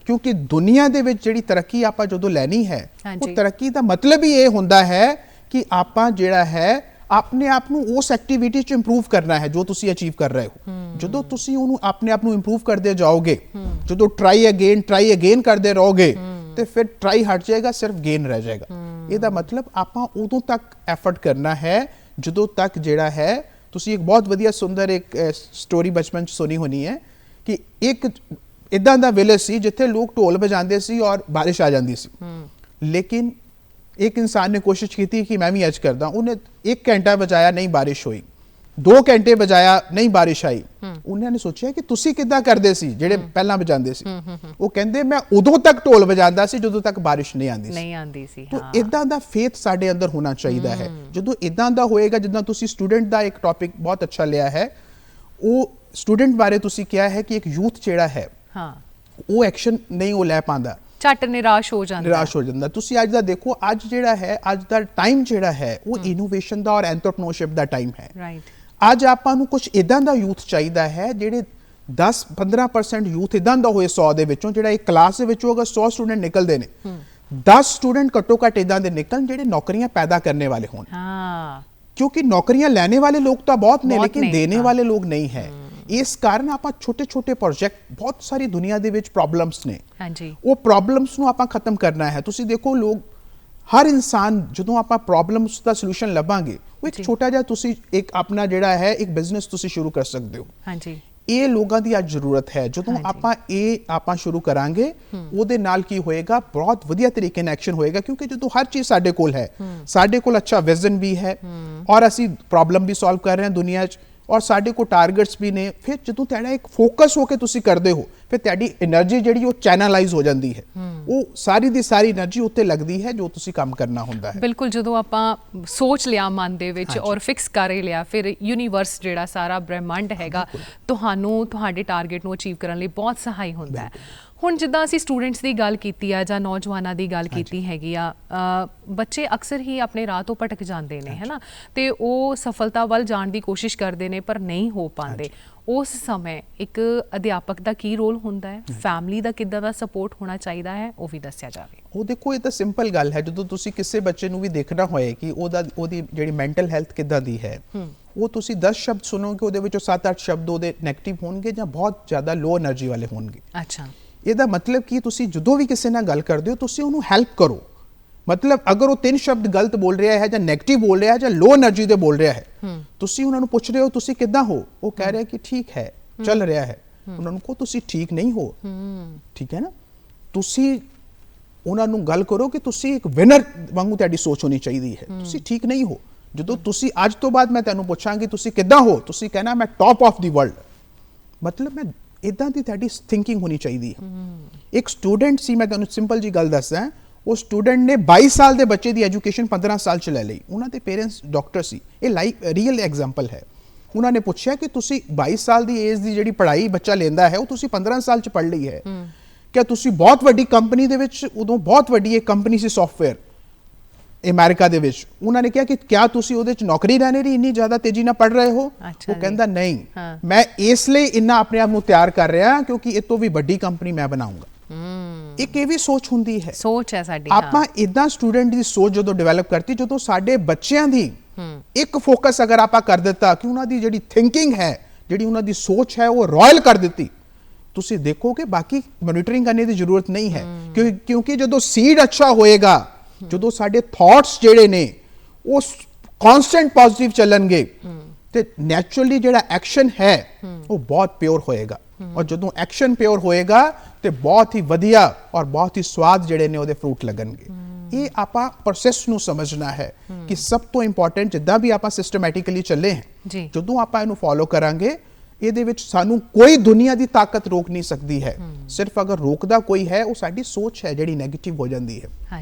ਕਿਉਂਕਿ ਦੁਨੀਆ ਦੇ ਵਿੱਚ ਜਿਹੜੀ ਤਰੱਕੀ ਆਪਾਂ ਜਦੋਂ ਲੈਣੀ ਹੈ, ਉਹ ਤਰੱਕੀ ਦਾ ਮਤਲਬ ਹੀ ਇਹ ਹੁੰਦਾ ਹੈ ਕਿ ਆਪਾਂ ਜਿਹੜਾ ਹੈ ਆਪਣੇ ਆਪ ਨੂੰ ਉਸ ਐਕਟੀਵਿਟੀ 'ਚ ਇੰਪਰੂਵ ਕਰਨਾ ਹੈ ਜੋ ਤੁਸੀਂ ਅਚੀਵ ਕਰ ਰਹੇ ਹੋ। ਜਦੋਂ ਤੁਸੀਂ ਉਹਨੂੰ ਆਪਣੇ ਆਪ ਨੂੰ ਇੰਪਰੂਵ ਕਰਦੇ ਜਾਓਗੇ, ਜਦੋਂ ਟਰਾਈ ਅਗੇਨ ਕਰਦੇ ਰਹੋਗੇ, ਤੇ ਫਿਰ ਟਰਾਈ ਹਟ ਜਾਏਗਾ, ਸਿਰਫ ਗੇਨ ਰਹਿ ਜਾਏਗਾ। ਇਹਦਾ ਮਤਲਬ ਆਪਾਂ ਉਦੋਂ ਤੱਕ ਐਫਰਟ ਕਰਨਾ ਹੈ ਜਦੋਂ ਤੱਕ ਜਿਹੜਾ ਹੈ। ਤੁਸੀਂ ਇੱਕ ਬਹੁਤ ਵਧੀਆ ਸੁੰਦਰ ਇੱਕ ਸਟੋਰੀ ਬਚਪਨ 'ਚ ਸੁਣੀ ਹੋਣੀ ਹੈ ਕਿ ਇੱਕ ਇਦਾਂ ਦਾ ਵਿਲੇਜ ਸੀ ਜਿੱਥੇ ਲੋਕ ਢੋਲ ਵਜਾਉਂਦੇ ਸੀ ਔਰ ਬਾਰਿਸ਼ ਆ ਜਾਂਦੀ ਸੀ। ਲੇਕਿਨ ਇੱਕ ਇਨਸਾਨ ਨੇ ਕੋਸ਼ਿਸ਼ ਕੀਤੀ ਕਿ ਮੈਂ ਵੀ ਅੱਜ ਕਰਦਾ। ਉਹਨੇ 1 ਘੰਟਾ ਵਜਾਇਆ, ਨਹੀਂ ਬਾਰਿਸ਼ ਹੋਈ। 2 ਘੰਟੇ ਵਜਾਇਆ, ਨਹੀਂ ਬਾਰਿਸ਼ ਆਈ। ਉਹਨਾਂ ਨੇ ਸੋਚਿਆ ਕਿ ਤੁਸੀਂ ਕਿੱਦਾਂ ਕਰਦੇ ਸੀ ਜਿਹੜੇ ਪਹਿਲਾਂ ਵਜਾਉਂਦੇ ਸੀ? ਉਹ ਕਹਿੰਦੇ ਮੈਂ ਉਦੋਂ ਤੱਕ ਢੋਲ ਵਜਾਉਂਦਾ ਸੀ ਜਦੋਂ ਤੱਕ ਬਾਰਿਸ਼ ਨਹੀਂ ਆਉਂਦੀ ਸੀ। ਤਾਂ ਇਦਾਂ ਦਾ ਫੇਥ ਸਾਡੇ ਅੰਦਰ ਹੋਣਾ ਚਾਹੀਦਾ ਹੈ। ਜਦੋਂ ਇਦਾਂ ਦਾ ਹੋਏਗਾ, ਜਿੱਦਾਂ ਤੁਸੀਂ ਸਟੂਡੈਂਟ ਦਾ ਇੱਕ ਟੌਪਿਕ ਬਹੁਤ ਅੱਛਾ ਲਿਆ ਹੈ, ਉਹ ਸਟੂਡੈਂਟ ਬਾਰੇ ਤੁਸੀਂ ਕਿਹਾ ਹੈ ਕਿ ਇੱਕ ਯੂਥ ਜਿਹੜਾ ਹੈ ਉਹ ਐਕਸ਼ਨ ਨਹੀਂ ਉਹ ਲੈ ਪਾਉਂਦਾ, ਝੱਟ ਨਿਰਾਸ਼ ਹੋ ਜਾਂਦਾ। ਤੁਸੀਂ ਅੱਜ ਦਾ ਦੇਖੋ, ਅੱਜ ਜਿਹੜਾ ਹੈ, ਅੱਜ ਦਾ ਟਾਈਮ ਜਿਹੜਾ ਹੈ ਉਹ ਇਨੋਵੇਸ਼ਨ ਦਾ ਔਰ ਐਂਟਰਪ੍ਰੈਨਿਓਰਸ਼ਿਪ ਦਾ ਟਾਈਮ ਹੈ। ਅੱਜ ਆਪਾਂ ਨੂੰ ਕੁਝ ਇਦਾਂ ਦਾ ਯੂਥ ਚਾਹੀਦਾ ਹੈ ਜਿਹੜੇ 10-15% ਯੂਥ ਇਦਾਂ ਦਾ ਹੋਏ 100 ਦੇ ਵਿੱਚੋਂ, ਜਿਹੜਾ ਇੱਕ ਕਲਾਸ ਦੇ ਵਿੱਚੋਂ ਅਗਰ 100 ਸਟੂਡੈਂਟ ਨਿਕਲਦੇ ਨੇ, 10 ਸਟੂਡੈਂਟ ਘੱਟੋ ਘੱਟ ਇਦਾਂ ਦੇ ਨਿਕਲਣ ਜਿਹੜੇ ਨੌਕਰੀਆਂ ਪੈਦਾ ਕਰਨੇ ਵਾਲੇ ਹੋਣ। ਕਿਉਂਕਿ ਨੌਕਰੀਆਂ ਲੈਣੇ ਵਾਲੇ ਲੋਕ ਤਾਂ ਬਹੁਤ ਨੇ, ਲੇਕਿਨ ਦੇਣੇ ਵਾਲੇ ਲੋਕ ਨਹੀਂ ਹੈ। ਇਸ ਕਾਰਨ ਆਪਾਂ ਛੋਟੇ ਪ੍ਰੋਜੈਕਟ, ਬਹੁਤ ਸਾਰੀ ਦੁਨੀਆ ਦੇ ਵਿੱਚ ਪ੍ਰੋਬਲਮਸ ਨੇ, ਉਹ ਪ੍ਰੋਬਲਮਸ ਨੂੰ ਆਪਾਂ ਖਤਮ ਕਰਨਾ ਹੈ। ਤੁਸੀਂ ਦੇਖੋ ਲੋਕ, ਹਰ ਇਨਸਾਨ, ਜਦੋਂ ਆਪਾਂ ਪ੍ਰੋਬਲਮਸ ਦਾ ਸੋਲੂਸ਼ਨ ਲੱਭਾਂਗੇ, ਉਹ ਇੱਕ ਛੋਟਾ ਜਿਹਾ ਤੁਸੀਂ ਇੱਕ ਆਪਣਾ ਜਿਹੜਾ ਹੈ ਇੱਕ ਬਿਜ਼ਨਸ ਤੁਸੀਂ ਸ਼ੁਰੂ ਕਰ ਸਕਦੇ ਹੋ। ਇਹ ਲੋਕਾਂ ਦੀ ਅੱਜ ਜ਼ਰੂਰਤ ਹੈ। ਜਦੋਂ ਆਪਾਂ ਸ਼ੁਰੂ ਕਰਾਂਗੇ, ਉਹਦੇ ਨਾਲ ਕੀ ਹੋਏਗਾ, ਬਹੁਤ ਵਧੀਆ ਤਰੀਕੇ ਨਾਲ ਐਕਸ਼ਨ ਹੋਏਗਾ। ਕਿਉਂਕਿ ਜਦੋਂ ਹਰ ਚੀਜ਼ ਸਾਡੇ ਕੋਲ ਹੈ, ਸਾਡੇ ਕੋਲ ਅੱਛਾ ਵਿਜ਼ਨ ਵੀ ਹੈ ਔਰ ਅਸੀਂ ਪ੍ਰੋਬਲਮ ਵੀ ਸੋਲਵ ਕਰ ਰਹੇ ਹਾਂ ਦੁਨੀਆ 'ਚ, ਔਰ ਸਾਡੇ ਕੋ ਟਾਰਗੇਟਸ ਵੀ ਨੇ। ਫਿਰ ਜਦੋਂ ਤੁਹਾਡਾ ਇੱਕ ਫੋਕਸ ਹੋ ਕੇ ਤੁਸੀਂ ਕਰਦੇ ਹੋ, ਫਿਰ ਤੁਹਾਡੀ એનર્ਜੀ ਜਿਹੜੀ ਉਹ ਚੈਨਲਾਈਜ਼ ਹੋ ਜਾਂਦੀ ਹੈ, ਉਹ ਸਾਰੀ ਦੀ ਸਾਰੀ એનર્ਜੀ ਉੱਤੇ ਲੱਗਦੀ ਹੈ ਜੋ ਤੁਸੀਂ ਕੰਮ ਕਰਨਾ ਹੁੰਦਾ ਹੈ। ਬਿਲਕੁਲ, ਜਦੋਂ ਆਪਾਂ ਸੋਚ ਲਿਆ ਮਨ ਦੇ ਵਿੱਚ ਔਰ ਫਿਕਸ ਕਰ ਹੀ ਲਿਆ, ਫਿਰ ਯੂਨੀਵਰਸ ਜਿਹੜਾ ਸਾਰਾ ਬ੍ਰਹਿਮੰਡ ਹੈਗਾ ਤੁਹਾਨੂੰ ਤੁਹਾਡੇ ਟਾਰਗੇਟ ਨੂੰ ਅਚੀਵ ਕਰਨ ਲਈ ਬਹੁਤ ਸਹਾਈ ਹੁੰਦਾ ਹੈ। ਹੁਣ ਜਿੱਦਾਂ ਅਸੀਂ ਸਟੂਡੈਂਟਸ ਦੀ ਗੱਲ ਕੀਤੀ ਆ ਜਾਂ ਨੌਜਵਾਨਾਂ ਦੀ ਗੱਲ ਕੀਤੀ ਹੈਗੀ ਆ, ਬੱਚੇ ਅਕਸਰ ਹੀ ਆਪਣੇ ਰਾਹ ਤੋਂ ਭਟਕ ਜਾਂਦੇ ਨੇ, ਹੈ ਨਾ, ਤੇ ਉਹ ਸਫਲਤਾ ਵੱਲ ਜਾਣ ਦੀ ਕੋਸ਼ਿਸ਼ ਕਰਦੇ ਨੇ ਪਰ ਨਹੀਂ ਹੋ ਪਾਉਂਦੇ। ਉਸ ਸਮੇਂ ਇੱਕ ਅਧਿਆਪਕ ਦਾ ਕੀ ਰੋਲ ਹੁੰਦਾ ਹੈ, ਫੈਮਿਲੀ ਦਾ ਕਿੱਦਾਂ ਦਾ ਸਪੋਰਟ ਹੋਣਾ ਚਾਹੀਦਾ ਹੈ, ਉਹ ਵੀ ਦੱਸਿਆ ਜਾਵੇ। ਉਹ ਦੇਖੋ, ਇਹ ਤਾਂ ਸਿੰਪਲ ਗੱਲ ਹੈ। ਜਦੋਂ ਤੁਸੀਂ ਕਿਸੇ ਬੱਚੇ ਨੂੰ ਵੀ ਦੇਖਣਾ ਹੋਏ ਕਿ ਉਹਦੀ ਜਿਹੜੀ ਮੈਂਟਲ ਹੈਲਥ ਕਿੱਦਾਂ ਦੀ ਹੈ, ਉਹ ਤੁਸੀਂ 10 ਸ਼ਬਦ ਸੁਣੋਗੇ, ਉਹਦੇ ਵਿੱਚੋਂ 7-8 ਸ਼ਬਦ ਉਹਦੇ ਨੈਗੇਟਿਵ ਹੋਣਗੇ ਜਾਂ ਬਹੁਤ ਜ਼ਿਆਦਾ ਲੋ એનર્ਜੀ ਵਾਲੇ ਹੋਣਗੇ। ਅੱਛਾ, ਇਹਦਾ ਮਤਲਬ ਕਿ ਤੁਸੀਂ ਜਦੋਂ ਵੀ ਕਿਸੇ ਨਾਲ ਗੱਲ ਕਰਦੇ ਹੋ, ਤੁਸੀਂ ਉਹਨੂੰ ਹੈਲਪ ਕਰੋ। ਮਤਲਬ ਅਗਰ ਉਹ 3 ਸ਼ਬਦ ਗਲਤ ਬੋਲ ਰਿਹਾ ਹੈ ਜਾਂ ਨੈਗੇਟਿਵ ਬੋਲ ਰਿਹਾ ਹੈ ਜਾਂ ਲੋ એનર્ਜੀ ਦੇ ਬੋਲ ਰਿਹਾ ਹੈ, ਤੁਸੀਂ ਉਹਨਾਂ ਨੂੰ ਪੁੱਛ ਰਹੇ ਹੋ ਤੁਸੀਂ ਕਿੱਦਾਂ ਹੋ, ਉਹ ਕਹਿ ਰਿਹਾ ਕਿ ਠੀਕ ਹੈ, ਚੱਲ ਰਿਹਾ ਹੈ। ਉਹਨਾਂ ਨੂੰ ਕਹੋ ਤੁਸੀਂ ਠੀਕ ਨਹੀਂ ਹੋ, ਠੀਕ ਹੈ ਨਾ। ਤੁਸੀਂ ਉਹਨਾਂ ਨੂੰ ਗੱਲ ਕਰੋ ਕਿ ਤੁਸੀਂ ਇੱਕ ਵਿਨਰ ਵਾਂਗੂ ਤੁਹਾਡੀ ਸੋਚ ਹੋਣੀ ਚਾਹੀਦੀ ਹੈ, ਤੁਸੀਂ ਠੀਕ ਨਹੀਂ ਹੋ। ਜਦੋਂ ਤੁਸੀਂ ਅੱਜ ਤੋਂ ਬਾਅਦ ਮੈਂ ਤੁਹਾਨੂੰ ਪੁੱਛਾਂਗੀ ਤੁਸੀਂ ਕਿੱਦਾਂ ਹੋ, ਤੁਸੀਂ ਕਹਿਣਾ ਮੈਂ ਟੌਪ ਆਫ ਦੀ ਵਰਲਡ। ਮਤਲਬ ਮੈਂ ਇਦਾਂ ਦੀ ਤੁਹਾਡੀ ਥਿੰਕਿੰਗ ਹੋਣੀ ਚਾਹੀਦੀ ਹੈ। ਇੱਕ ਸਟੂਡੈਂਟ ਸੀ, ਮੈਂ ਤੁਹਾਨੂੰ ਸਿੰਪਲ ਜੀ ਗੱਲ ਦੱਸਦਾ, ਉਹ ਸਟੂਡੈਂਟ ਨੇ 22 ਸਾਲ ਦੇ ਬੱਚੇ ਦੀ ਐਜੂਕੇਸ਼ਨ 15 ਸਾਲ ਚ ਲੈ ਲਈ। ਉਹਨਾਂ ਦੇ ਪੇਰੈਂਟਸ ਡਾਕਟਰ ਸੀ। ਇਹ ਰੀਅਲ ਐਗਜ਼ਾਮਪਲ ਹੈ। ਉਹਨਾਂ ਨੇ ਪੁੱਛਿਆ ਕਿ ਤੁਸੀਂ 22 ਸਾਲ ਦੀ ਏਜ ਦੀ ਜਿਹੜੀ ਪੜ੍ਹਾਈ ਬੱਚਾ ਲੈਂਦਾ ਹੈ ਉਹ ਤੁਸੀਂ 15 ਸਾਲ ਚ ਪੜ੍ਹ ਲਈ ਹੈ, ਕਿ ਤੁਸੀਂ ਬਹੁਤ ਵੱਡੀ ਕੰਪਨੀ ਦੇ ਵਿੱਚ, ਉਦੋਂ ਬਹੁਤ ਵੱਡੀ ਇੱਕ ਕੰਪਨੀ ਸੀ ਸੌਫਟਵੇਅਰ ਅਮਰੀਕਾ ਦੇ ਵਿੱਚ, ਉਹਨਾਂ ਨੇ ਕਿਹਾ ਕਿ ਕਿਆ ਤੁਸੀਂ ਉਹਦੇ ਚ ਨੌਕਰੀ ਲੈਣੇ ਲਈ ਇੰਨੀ ਜ਼ਿਆਦਾ ਤੇਜ਼ੀ ਨਾਲ ਪੜ੍ਹ ਰਹੇ ਹੋ? ਉਹ ਕਹਿੰਦਾ ਨਹੀਂ, ਮੈਂ ਇਸ ਲਈ ਇੰਨਾ ਆਪਣੇ ਆਪ ਨੂੰ ਤਿਆਰ ਕਰ ਰਿਹਾ ਕਿਉਂਕਿ ਇਹ ਤੋਂ ਵੀ ਵੱਡੀ ਕੰਪਨੀ ਮੈਂ ਬਣਾਉਂਗਾ। ਇੱਕ ਇਹ ਵੀ ਸੋਚ ਹੁੰਦੀ ਹੈ, ਸੋਚ ਹੈ ਸਾਡੀ। ਆਪਾਂ ਇਦਾਂ ਸਟੂਡੈਂਟ ਦੀ ਸੋਚ ਜਦੋਂ ਡਿਵੈਲਪ ਕਰਤੀ, ਜਦੋਂ ਸਾਡੇ ਬੱਚਿਆਂ ਦੀ ਇੱਕ ਫੋਕਸ ਅਗਰ ਆਪਾਂ ਕਰ ਦਿੱਤਾ ਕਿ ਉਹਨਾਂ ਦੀ ਜਿਹੜੀ ਥਿੰਕਿੰਗ ਹੈ, ਜਿਹੜੀ ਉਹਨਾਂ ਦੀ ਸੋਚ ਹੈ ਉਹ ਰਾਇਲ ਕਰ ਦਿੱਤੀ, ਤੁਸੀਂ ਦੇਖੋ ਕਿ ਬਾਕੀ ਮੋਨੀਟਰਿੰਗ ਕਰਨੇ ਦੀ ਜ਼ਰੂਰਤ ਨਹੀਂ ਹੈ। ਕਿਉਂਕਿ ਜਦੋਂ ਸੀਡ ਅੱਛਾ ਹੋਏਗਾ, ਜਦੋਂ ਸਾਡੇ ਥਾਟਸ ਜਿਹੜੇ ਨੇ ਉਹ ਕਨਸਟੈਂਟ ਪੋਜ਼ਿਟਿਵ ਚੱਲਣਗੇ, ਤੇ ਨੈਚੁਰਲੀ ਜਿਹੜਾ ਐਕਸ਼ਨ ਹੈ ਉਹ ਬਹੁਤ ਪਿਓਰ ਹੋਏਗਾ। ਔਰ ਜਦੋਂ ਐਕਸ਼ਨ ਪਿਓਰ ਹੋਏਗਾ ਤੇ ਬਹੁਤ ਹੀ ਵਧੀਆ ਔਰ ਬਹੁਤ ਹੀ ਸਵਾਦ ਜਿਹੜੇ ਨੇ ਉਹਦੇ ਫਰੂਟ ਲੱਗਣਗੇ। ਇਹ ਆਪਾਂ ਪ੍ਰੋਸੈਸ ਨੂੰ ਸਮਝਣਾ ਹੈ ਕਿ ਸਭ ਤੋਂ ਇੰਪੋਰਟੈਂਟ ਜਿੱਦਾਂ ਵੀ ਆਪਾਂ ਸਿਸਟਮੈਟਿਕਲੀ ਚੱਲੇ ਹਾਂ, ਜਦੋਂ ਆਪਾਂ ਇਹਨੂੰ ਫੋਲੋ ਕਰਾਂਗੇ, ਇਹਦੇ ਵਿੱਚ ਸਾਨੂੰ ਕੋਈ ਦੁਨੀਆ ਦੀ ਤਾਕਤ ਰੋਕ ਨਹੀਂ ਸਕਦੀ ਹੈ। ਸਿਰਫ ਅਗਰ ਰੋਕਦਾ ਕੋਈ ਹੈ, ਉਹ ਸਾਡੀ ਸੋਚ ਹੈ ਜਿਹੜੀ ਨੈਗੇਟਿਵ ਹੋ ਜਾਂਦੀ ਹੈ।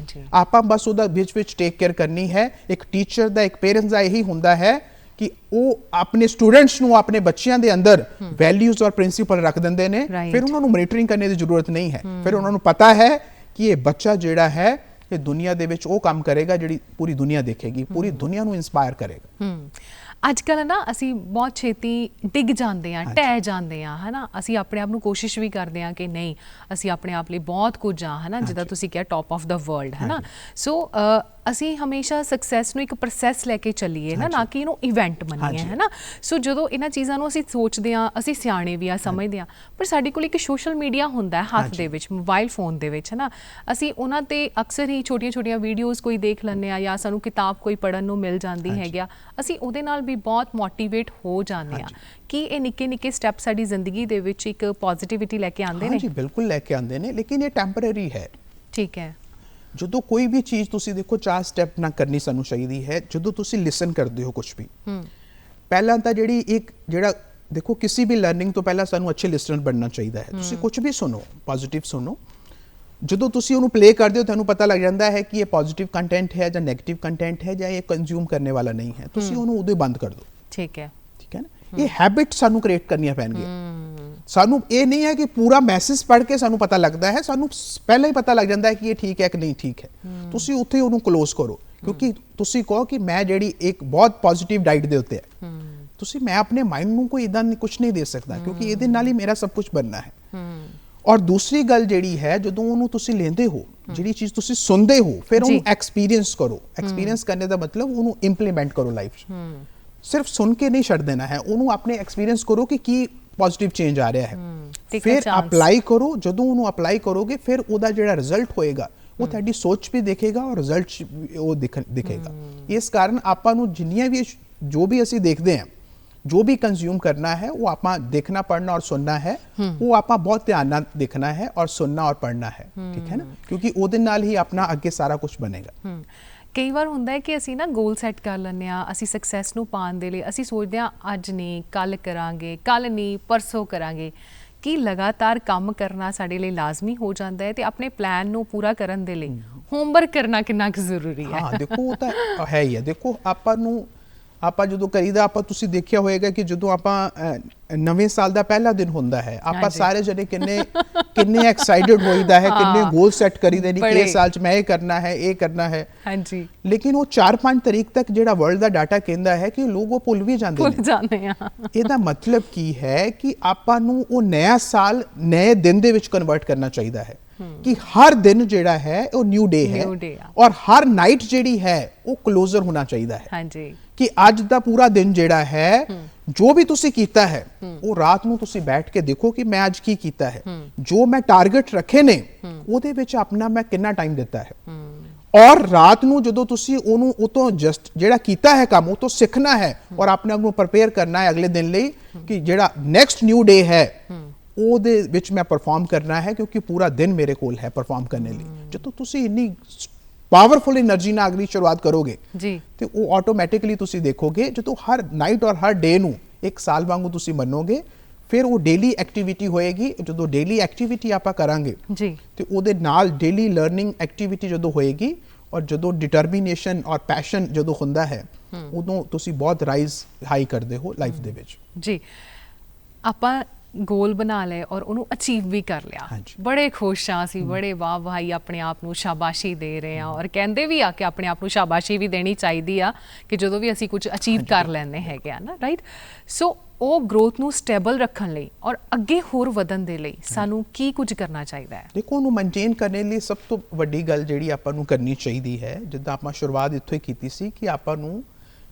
ਆਪਾਂ ਬਸ ਉਹਦਾ ਵਿੱਚ ਟੇਕ ਕੇਅਰ ਕਰਨੀ ਹੈ। ਇੱਕ ਟੀਚਰ ਦਾ, ਇੱਕ ਪੇਰੈਂਟਸ ਦਾ ਇਹੀ ਹੁੰਦਾ ਹੈ ਕਿ ਉਹ ਆਪਣੇ ਸਟੂਡੈਂਟਸ ਨੂੰ, ਆਪਣੇ ਬੱਚਿਆਂ ਦੇ ਅੰਦਰ ਵੈਲਿਊਜ਼ ਔਰ ਪ੍ਰਿੰਸੀਪਲ ਰੱਖ ਦਿੰਦੇ ਨੇ, ਫਿਰ ਉਹਨਾਂ ਨੂੰ ਮੋਨੀਟਰਿੰਗ ਕਰਨੇ ਦੀ ਜ਼ਰੂਰਤ ਨਹੀਂ ਹੈ। ਫਿਰ ਉਹਨਾਂ ਨੂੰ ਪਤਾ ਹੈ ਕਿ ਇਹ ਬੱਚਾ ਜਿਹੜਾ ਹੈ ਇਹ ਦੁਨੀਆ ਦੇ ਵਿੱਚ ਉਹ ਕੰਮ ਕਰੇਗਾ ਜਿਹੜੀ ਪੂਰੀ ਦੁਨੀਆ ਦੇਖੇਗੀ, ਪੂਰੀ ਦੁਨੀਆ ਨੂੰ ਇਨਸਪਾਇਰ ਕਰੇਗਾ। ਅੱਜ ਕੱਲ੍ਹ ਨਾ ਅਸੀਂ ਬਹੁਤ ਛੇਤੀ ਡਿੱਗ ਜਾਂਦੇ ਹਾਂ, ਢਹਿ ਜਾਂਦੇ ਹਾਂ, ਹੈ ਨਾ। ਅਸੀਂ ਆਪਣੇ ਆਪ ਨੂੰ ਕੋਸ਼ਿਸ਼ ਵੀ ਕਰਦੇ ਹਾਂ ਕਿ ਨਹੀਂ, ਅਸੀਂ ਆਪਣੇ ਆਪ ਲਈ ਬਹੁਤ ਕੁਝ ਹਾਂ, ਹੈ ਨਾ, ਜਿੱਦਾਂ ਤੁਸੀਂ ਕਿਹਾ ਟੌਪ ਆਫ ਦਾ ਵਰਲਡ, ਹੈ ਨਾ। ਸੋ ਅਸੀਂ ਹਮੇਸ਼ਾ ਸਕਸੈਸ ਨੂੰ ਇੱਕ ਪ੍ਰੋਸੈਸ ਲੈ ਕੇ ਚੱਲੀਏ ਨਾ ਕਿ ਇਹਨੂੰ ਇਵੈਂਟ ਮੰਨੀਏ, ਹੈ ਨਾ। ਸੋ ਜਦੋਂ ਇਹਨਾਂ ਚੀਜ਼ਾਂ ਨੂੰ ਅਸੀਂ ਸੋਚਦੇ ਹਾਂ, ਅਸੀਂ ਸਿਆਣੇ ਵੀ ਆ, ਸਮਝਦੇ ਹਾਂ, ਪਰ ਸਾਡੇ ਕੋਲ ਇੱਕ ਸੋਸ਼ਲ ਮੀਡੀਆ ਹੁੰਦਾ ਹੱਥ ਦੇ ਵਿੱਚ, ਮੋਬਾਈਲ ਫੋਨ ਦੇ ਵਿੱਚ, ਹੈ ਨਾ। ਅਸੀਂ ਉਹਨਾਂ 'ਤੇ ਅਕਸਰ ਹੀ ਛੋਟੀਆਂ-ਛੋਟੀਆਂ ਵੀਡੀਓਜ਼ ਕੋਈ ਦੇਖ ਲੈਂਦੇ ਹਾਂ, ਜਾਂ ਸਾਨੂੰ ਕਿਤਾਬ ਕੋਈ ਪੜ੍ਹਨ ਨੂੰ ਮਿਲ ਜਾਂਦੀ ਹੈਗੀ ਆ, ਅਸੀਂ ਉਹਦੇ ਨਾਲ ਵੀ ਬਹੁਤ ਮੋਟੀਵੇਟ ਹੋ ਜਾਂਦੇ ਹਾਂ। ਕਿ ਇਹ ਨਿੱਕੇ-ਨਿੱਕੇ ਸਟੈਪ ਸਾਡੀ ਜ਼ਿੰਦਗੀ ਦੇ ਵਿੱਚ ਇੱਕ ਪੋਜ਼ਿਟਿਵਿਟੀ ਲੈ ਕੇ ਆਉਂਦੇ ਨੇ? ਹਾਂਜੀ, ਬਿਲਕੁਲ ਲੈ ਕੇ ਆਉਂਦੇ ਨੇ, ਲੇਕਿਨ ਇਹ ਟੈਂਪਰੇਰੀ ਹੈ। ਠੀਕ ਹੈ। ਜਦੋਂ ਕੋਈ ਵੀ ਚੀਜ਼ ਤੁਸੀਂ ਦੇਖੋ 4 ਸਟੈਪ ਨਾਲ ਕਰਨੀ ਸਾਨੂੰ ਚਾਹੀਦੀ ਹੈ। ਜਦੋਂ ਤੁਸੀਂ ਲਿਸਨ ਕਰਦੇ ਹੋ ਕੁਝ ਵੀ, ਪਹਿਲਾਂ ਤਾਂ ਜਿਹੜਾ ਦੇਖੋ ਕਿਸੇ ਵੀ ਲਰਨਿੰਗ ਤੋਂ ਪਹਿਲਾਂ ਸਾਨੂੰ ਅੱਛੇ ਲਿਸਨਰ ਬਣਨਾ ਚਾਹੀਦਾ ਹੈ। ਤੁਸੀਂ ਕੁਝ ਵੀ ਸੁਣੋ, ਪੋਜ਼ਿਟਿਵ ਸੁਣੋ। ਜਦੋਂ ਤੁਸੀਂ ਉਹਨੂੰ ਪਲੇ ਕਰਦੇ ਹੋ ਤੁਹਾਨੂੰ ਪਤਾ ਲੱਗ ਜਾਂਦਾ ਹੈ ਕਿ ਇਹ ਪੋਜ਼ਿਟਿਵ ਕੰਟੈਂਟ ਹੈ ਜਾਂ ਨੈਗੇਟਿਵ ਕੰਟੈਂਟ ਹੈ ਜਾਂ ਇਹ ਕੰਜ਼ਿਊਮ ਕਰਨੇ ਵਾਲਾ ਨਹੀਂ ਹੈ, ਤੁਸੀਂ ਉਹਨੂੰ ਉਦੋਂ ਬੰਦ ਕਰ ਦਿਓ। ਠੀਕ ਹੈ, ਠੀਕ ਹੈ ਨਾ। ਇਹ ਹੈਬਿਟ ਸਾਨੂੰ ਕ੍ਰੀਏਟ ਕਰਨੀਆਂ ਪੈਣਗੀਆਂ। ਸਾਨੂੰ ਇਹ ਨਹੀਂ ਹੈ ਕਿ ਪੂਰਾ ਮੈਸੇਜ ਪੜ੍ਹ ਕੇ ਸਾਨੂੰ ਪਤਾ ਲੱਗਦਾ ਹੈ, ਸਾਨੂੰ ਪਹਿਲਾਂ ਹੀ ਪਤਾ ਲੱਗ ਜਾਂਦਾ ਹੈ ਕਿ ਇਹ ਠੀਕ ਹੈ ਕਿ ਨਹੀਂ ਠੀਕ ਹੈ। ਤੁਸੀਂ ਉੱਥੇ ਉਹਨੂੰ ਕਲੋਜ਼ ਕਰੋ, ਕਿਉਂਕਿ ਤੁਸੀਂ ਕਹੋ ਕਿ ਮੈਂ ਜਿਹੜੀ ਇੱਕ ਬਹੁਤ ਪੋਜ਼ਿਟਿਵ ਡਾਈਟ ਦੇ ਉੱਤੇ ਹੈ, ਮੈਂ ਆਪਣੇ ਮਾਈਂਡ ਨੂੰ ਕੋਈ ਇਦਾਂ ਕੁਝ ਨਹੀਂ ਦੇ ਸਕਦਾ, ਕਿਉਂਕਿ ਇਹਦੇ ਨਾਲ ਹੀ ਮੇਰਾ ਸਭ ਕੁਝ ਬਣਨਾ ਹੈ। ਔਰ ਦੂਸਰੀ ਗੱਲ ਜਿਹੜੀ ਹੈ, ਜਦੋਂ ਉਹਨੂੰ ਤੁਸੀਂ ਲੈਂਦੇ ਹੋ, ਜਿਹੜੀ ਚੀਜ਼ ਤੁਸੀਂ ਸੁਣਦੇ ਹੋ, ਫਿਰ ਉਹਨੂੰ ਐਕਸਪੀਰੀਅੰਸ ਕਰੋ। ਐਕਸਪੀਰੀਅੰਸ ਕਰਨੇ ਦਾ ਮਤਲਬ ਉਹਨੂੰ ਇੰਪਲੀਮੈਂਟ ਕਰੋ ਲਾਈਫ 'ਚ। ਸਿਰਫ ਸੁਣ ਕੇ ਨਹੀਂ ਛੱਡ ਦੇਣਾ ਹੈ, ਉਹਨੂੰ ਆਪਣੇ ਐਕਸਪੀਰੀਅੰਸ ਕਰੋ ਕਿ ਕੀ ਪੋਜ਼ਿਟਿਵ ਚੇਂਜ ਆ ਰਿਹਾ ਹੈ, ਫਿਰ ਅਪਲਾਈ ਕਰੋ। ਜਦੋਂ ਉਹਨੂੰ ਅਪਲਾਈ ਕਰੋਗੇ, ਫਿਰ ਉਹਦਾ ਜਿਹੜਾ ਰਿਜ਼ਲਟ ਹੋਏਗਾ ਉਹ ਤੁਹਾਡੀ ਸੋਚ ਵੀ ਦੇਖੇਗਾ ਔਰ ਰਿਜ਼ਲਟ ਉਹ ਦਿਖੇਗਾ। ਇਸ ਕਾਰਨ ਆਪਾਂ ਨੂੰ ਜਿੰਨੀਆਂ ਵੀ ਜੋ ਵੀ ਅਸੀਂ ਦੇਖਦੇ ਹਾਂ, ਜੋ ਵੀ ਕੰਜ਼ਿਊਮ ਕਰਨਾ ਹੈ, ਉਹ ਆਪਾਂ ਦੇਖਣਾ, ਪੜ੍ਹਨਾ ਔਰ ਸੁਣਨਾ ਹੈ। ਉਹ ਆਪਾਂ ਬਹੁਤ ਧਿਆਨ ਨਾਲ ਦੇਖਣਾ ਹੈ ਔਰ ਸੁਣਨਾ ਔਰ ਪੜ੍ਹਨਾ ਹੈ, ਠੀਕ ਹੈ ਨਾ, ਕਿਉਂਕਿ ਉਹਦੇ ਨਾਲ ਹੀ ਆਪਣਾ ਅੱਗੇ ਸਾਰਾ ਕੁਝ ਬਣੇਗਾ। ਕਈ ਵਾਰ ਹੁੰਦਾ ਹੈ ਕਿ ਅਸੀਂ ਨਾ ਗੋਲ ਸੈੱਟ ਕਰ ਲੈਂਦੇ ਹਾਂ, ਅਸੀਂ ਸਕਸੈਸ ਨੂੰ ਪਾਉਣ ਦੇ ਲਈ ਅਸੀਂ ਸੋਚਦੇ ਹਾਂ ਅੱਜ ਨਹੀਂ ਕੱਲ ਕਰਾਂਗੇ, ਕੱਲ ਨਹੀਂ ਪਰਸੋਂ ਕਰਾਂਗੇ। ਕੀ ਲਗਾਤਾਰ ਕੰਮ ਕਰਨਾ ਸਾਡੇ ਲਈ ਲਾਜ਼ਮੀ ਹੋ ਜਾਂਦਾ ਹੈ, ਤੇ ਆਪਣੇ ਪਲਾਨ ਨੂੰ ਪੂਰਾ ਕਰਨ ਦੇ ਲਈ ਹੋਮਵਰਕ ਕਰਨਾ ਕਿੰਨਾ ਕੁ ਜ਼ਰੂਰੀ ਹੈ? ਹਾਂ ਦੇਖੋ, ਉਹ ਤਾਂ ਹੈ ਹੀ ਹੈ। ਦੇਖੋ ਆਪਾਂ ਜਦੋਂ ਕਰੀਦਾ, ਆਪਾਂ ਤੁਸੀਂ ਦੇਖਿਆ ਹੋਏਗਾ ਕਿ ਜਦੋਂ ਆਪਾਂ ਨਵੇਂ ਸਾਲ ਦਾ ਪਹਿਲਾ ਦਿਨ ਹੁੰਦਾ ਹੈ, ਆਪਾਂ ਸਾਰੇ ਜਣੇ ਕਿੰਨੇ ਐਕਸਾਈਟਡ ਹੋਈਦਾ ਹੈ, ਕਿੰਨੇ ਗੋਲ ਸੈੱਟ ਕਰੀਦੇ ਨੇ ਕਿ ਇਸ ਸਾਲ 'ਚ ਮੈਂ ਇਹ ਕਰਨਾ ਹੈ, ਇਹ ਕਰਨਾ ਹੈ। ਹਾਂਜੀ। ਲੇਕਿਨ ਉਹ 4-5 ਤਰੀਕ ਤੱਕ ਜਿਹੜਾ ਵਰਲਡ ਦਾ ਡਾਟਾ ਕਹਿੰਦਾ ਹੈ ਕਿ ਲੋਕ ਉਹ ਭੁੱਲ ਵੀ ਜਾਂਦੇ ਨੇ। ਇਹਦਾ ਮਤਲਬ ਕੀ ਹੈ ਕਿ ਆਪਾਂ ਨੂੰ ਉਹ ਨया ਸਾਲ ਨए ਦਿਨ ਦੇ ਵਿੱਚ ਕਨਵਰਟ ਕਰਨਾ ਚਾਹੀਦਾ ਹੈ ਕਿ ਹਰ ਦਿਨ ਜਿਹੜਾ ਹੈ ਉਹ ਨਿਊ ਡੇ ਹੈ, ਔਰ ਹਰ ਨਾਈਟ ਜਿਹੜੀ ਹੈ ਉਹ ਕਲੋਜ਼ਰ ਹੋਣਾ ਚਾਹੀਦਾ ਹੈ। ਹਾਂਜੀ। ਕਿ ਅੱਜ ਦਾ ਪੂਰਾ ਦਿਨ ਜਿਹੜਾ ਹੈ, ਜੋ ਵੀ ਤੁਸੀਂ ਕੀਤਾ ਹੈ, ਉਹ ਰਾਤ ਨੂੰ ਤੁਸੀਂ ਬੈਠ ਕੇ ਦੇਖੋ ਕਿ ਮੈਂ ਅੱਜ ਕੀ ਕੀਤਾ ਹੈ, ਜੋ ਮੈਂ ਟਾਰਗੇਟ ਰੱਖੇ ਨੇ ਉਹਦੇ ਵਿੱਚ ਆਪਣਾ ਮੈਂ ਕਿੰਨਾ ਟਾਈਮ ਦਿੱਤਾ ਹੈ। ਔਰ ਰਾਤ ਨੂੰ ਜਦੋਂ ਤੁਸੀਂ ਉਹਨੂੰ ਉਹ ਤੋਂ ਜਸਟ ਜਿਹੜਾ ਕੀਤਾ ਹੈ ਕੰਮ, ਉਹ ਤੋਂ ਸਿੱਖਣਾ ਹੈ ਔਰ ਆਪਣੇ ਆਪ ਨੂੰ ਪ੍ਰਪੇਅਰ ਕਰਨਾ ਹੈ ਅਗਲੇ ਦਿਨ ਲਈ ਕਿ ਜਿਹੜਾ ਨੈਕਸਟ ਨਿਊ ਡੇ ਹੈ ਉਹਦੇ ਵਿੱਚ ਮੈਂ ਪਰਫਾਰਮ ਕਰਨਾ ਹੈ, ਕਿਉਂਕਿ ਪੂਰਾ ਦਿਨ ਮੇਰੇ ਕੋਲ ਹੈ ਪਰਫਾਰਮ ਕਰਨ ਲਈ। ਜਦੋਂ ਤੁਸੀਂ ਇੰਨੀ ਪਾਵਰਫੁਲ એનર્ਜੀ ਨਾਲ ਅਗਲੀ ਸ਼ੁਰੂਆਤ ਕਰੋਗੇ ਜੀ, ਤੇ ਉਹ ਆਟੋਮੈਟਿਕਲੀ ਤੁਸੀਂ ਦੇਖੋਗੇ ਜਦੋਂ ਹਰ ਨਾਈਟ ਔਰ ਹਰ ਡੇ ਨੂੰ ਇੱਕ ਸਾਲ ਵਾਂਗੂ ਤੁਸੀਂ ਮੰਨੋਗੇ, ਫਿਰ ਉਹ ਡੇਲੀ ਐਕਟੀਵਿਟੀ ਹੋਏਗੀ। ਜਦੋਂ ਡੇਲੀ ਐਕਟੀਵਿਟੀ ਆਪਾਂ ਕਰਾਂਗੇ ਜੀ, ਤੇ ਉਹਦੇ ਨਾਲ ਡੇਲੀ ਲਰਨਿੰਗ ਐਕਟੀਵਿਟੀ ਜਦੋਂ ਹੋਏਗੀ, ਔਰ ਜਦੋਂ ਡਿਟਰਮੀਨੇਸ਼ਨ ਔਰ ਪੈਸ਼ਨ ਜਦੋਂ ਹੁੰਦਾ ਹੈ, ਉਦੋਂ ਤੁਸੀਂ ਬਹੁਤ ਰਾਈਜ਼ ਹਾਈ ਕਰਦੇ ਹੋ ਲਾਈਫ ਦੇ ਵਿੱਚ। ਜੀ, ਆਪਾਂ ਗੋਲ ਬਣਾ ਲਏ ਔਰ ਉਹਨੂੰ ਅਚੀਵ ਵੀ ਕਰ ਲਿਆ, ਬੜੇ ਖੁਸ਼ ਹਾਂ ਅਸੀਂ, ਬੜੇ ਵਾਹ ਵਾਹੀ ਆਪਣੇ ਆਪ ਨੂੰ ਸ਼ਾਬਾਸ਼ੀ ਦੇ ਰਹੇ ਹਾਂ, ਔਰ ਕਹਿੰਦੇ ਵੀ ਆ ਕਿ ਆਪਣੇ ਆਪ ਨੂੰ ਸ਼ਾਬਾਸ਼ੀ ਵੀ ਦੇਣੀ ਚਾਹੀਦੀ ਆ ਕਿ ਜਦੋਂ ਵੀ ਅਸੀਂ ਕੁਝ ਅਚੀਵ ਕਰ ਲੈਂਦੇ ਹੈਗੇ ਆ ਨਾ, ਰਾਈਟ। ਸੋ ਉਹ ਗਰੋਥ ਨੂੰ ਸਟੇਬਲ ਰੱਖਣ ਲਈ ਔਰ ਅੱਗੇ ਹੋਰ ਵਧਣ ਦੇ ਲਈ ਸਾਨੂੰ ਕੀ ਕੁਝ ਕਰਨਾ ਚਾਹੀਦਾ ਹੈ? ਦੇਖੋ, ਉਹਨੂੰ ਮੇਨਟੇਨ ਕਰਨ ਲਈ ਸਭ ਤੋਂ ਵੱਡੀ ਗੱਲ ਜਿਹੜੀ ਆਪਾਂ ਨੂੰ ਕਰਨੀ ਚਾਹੀਦੀ ਹੈ, ਜਿੱਦਾਂ ਆਪਾਂ ਸ਼ੁਰੂਆਤ ਇੱਥੋਂ ਹੀ ਕੀਤੀ ਸੀ, ਕਿ ਆਪਾਂ ਨੂੰ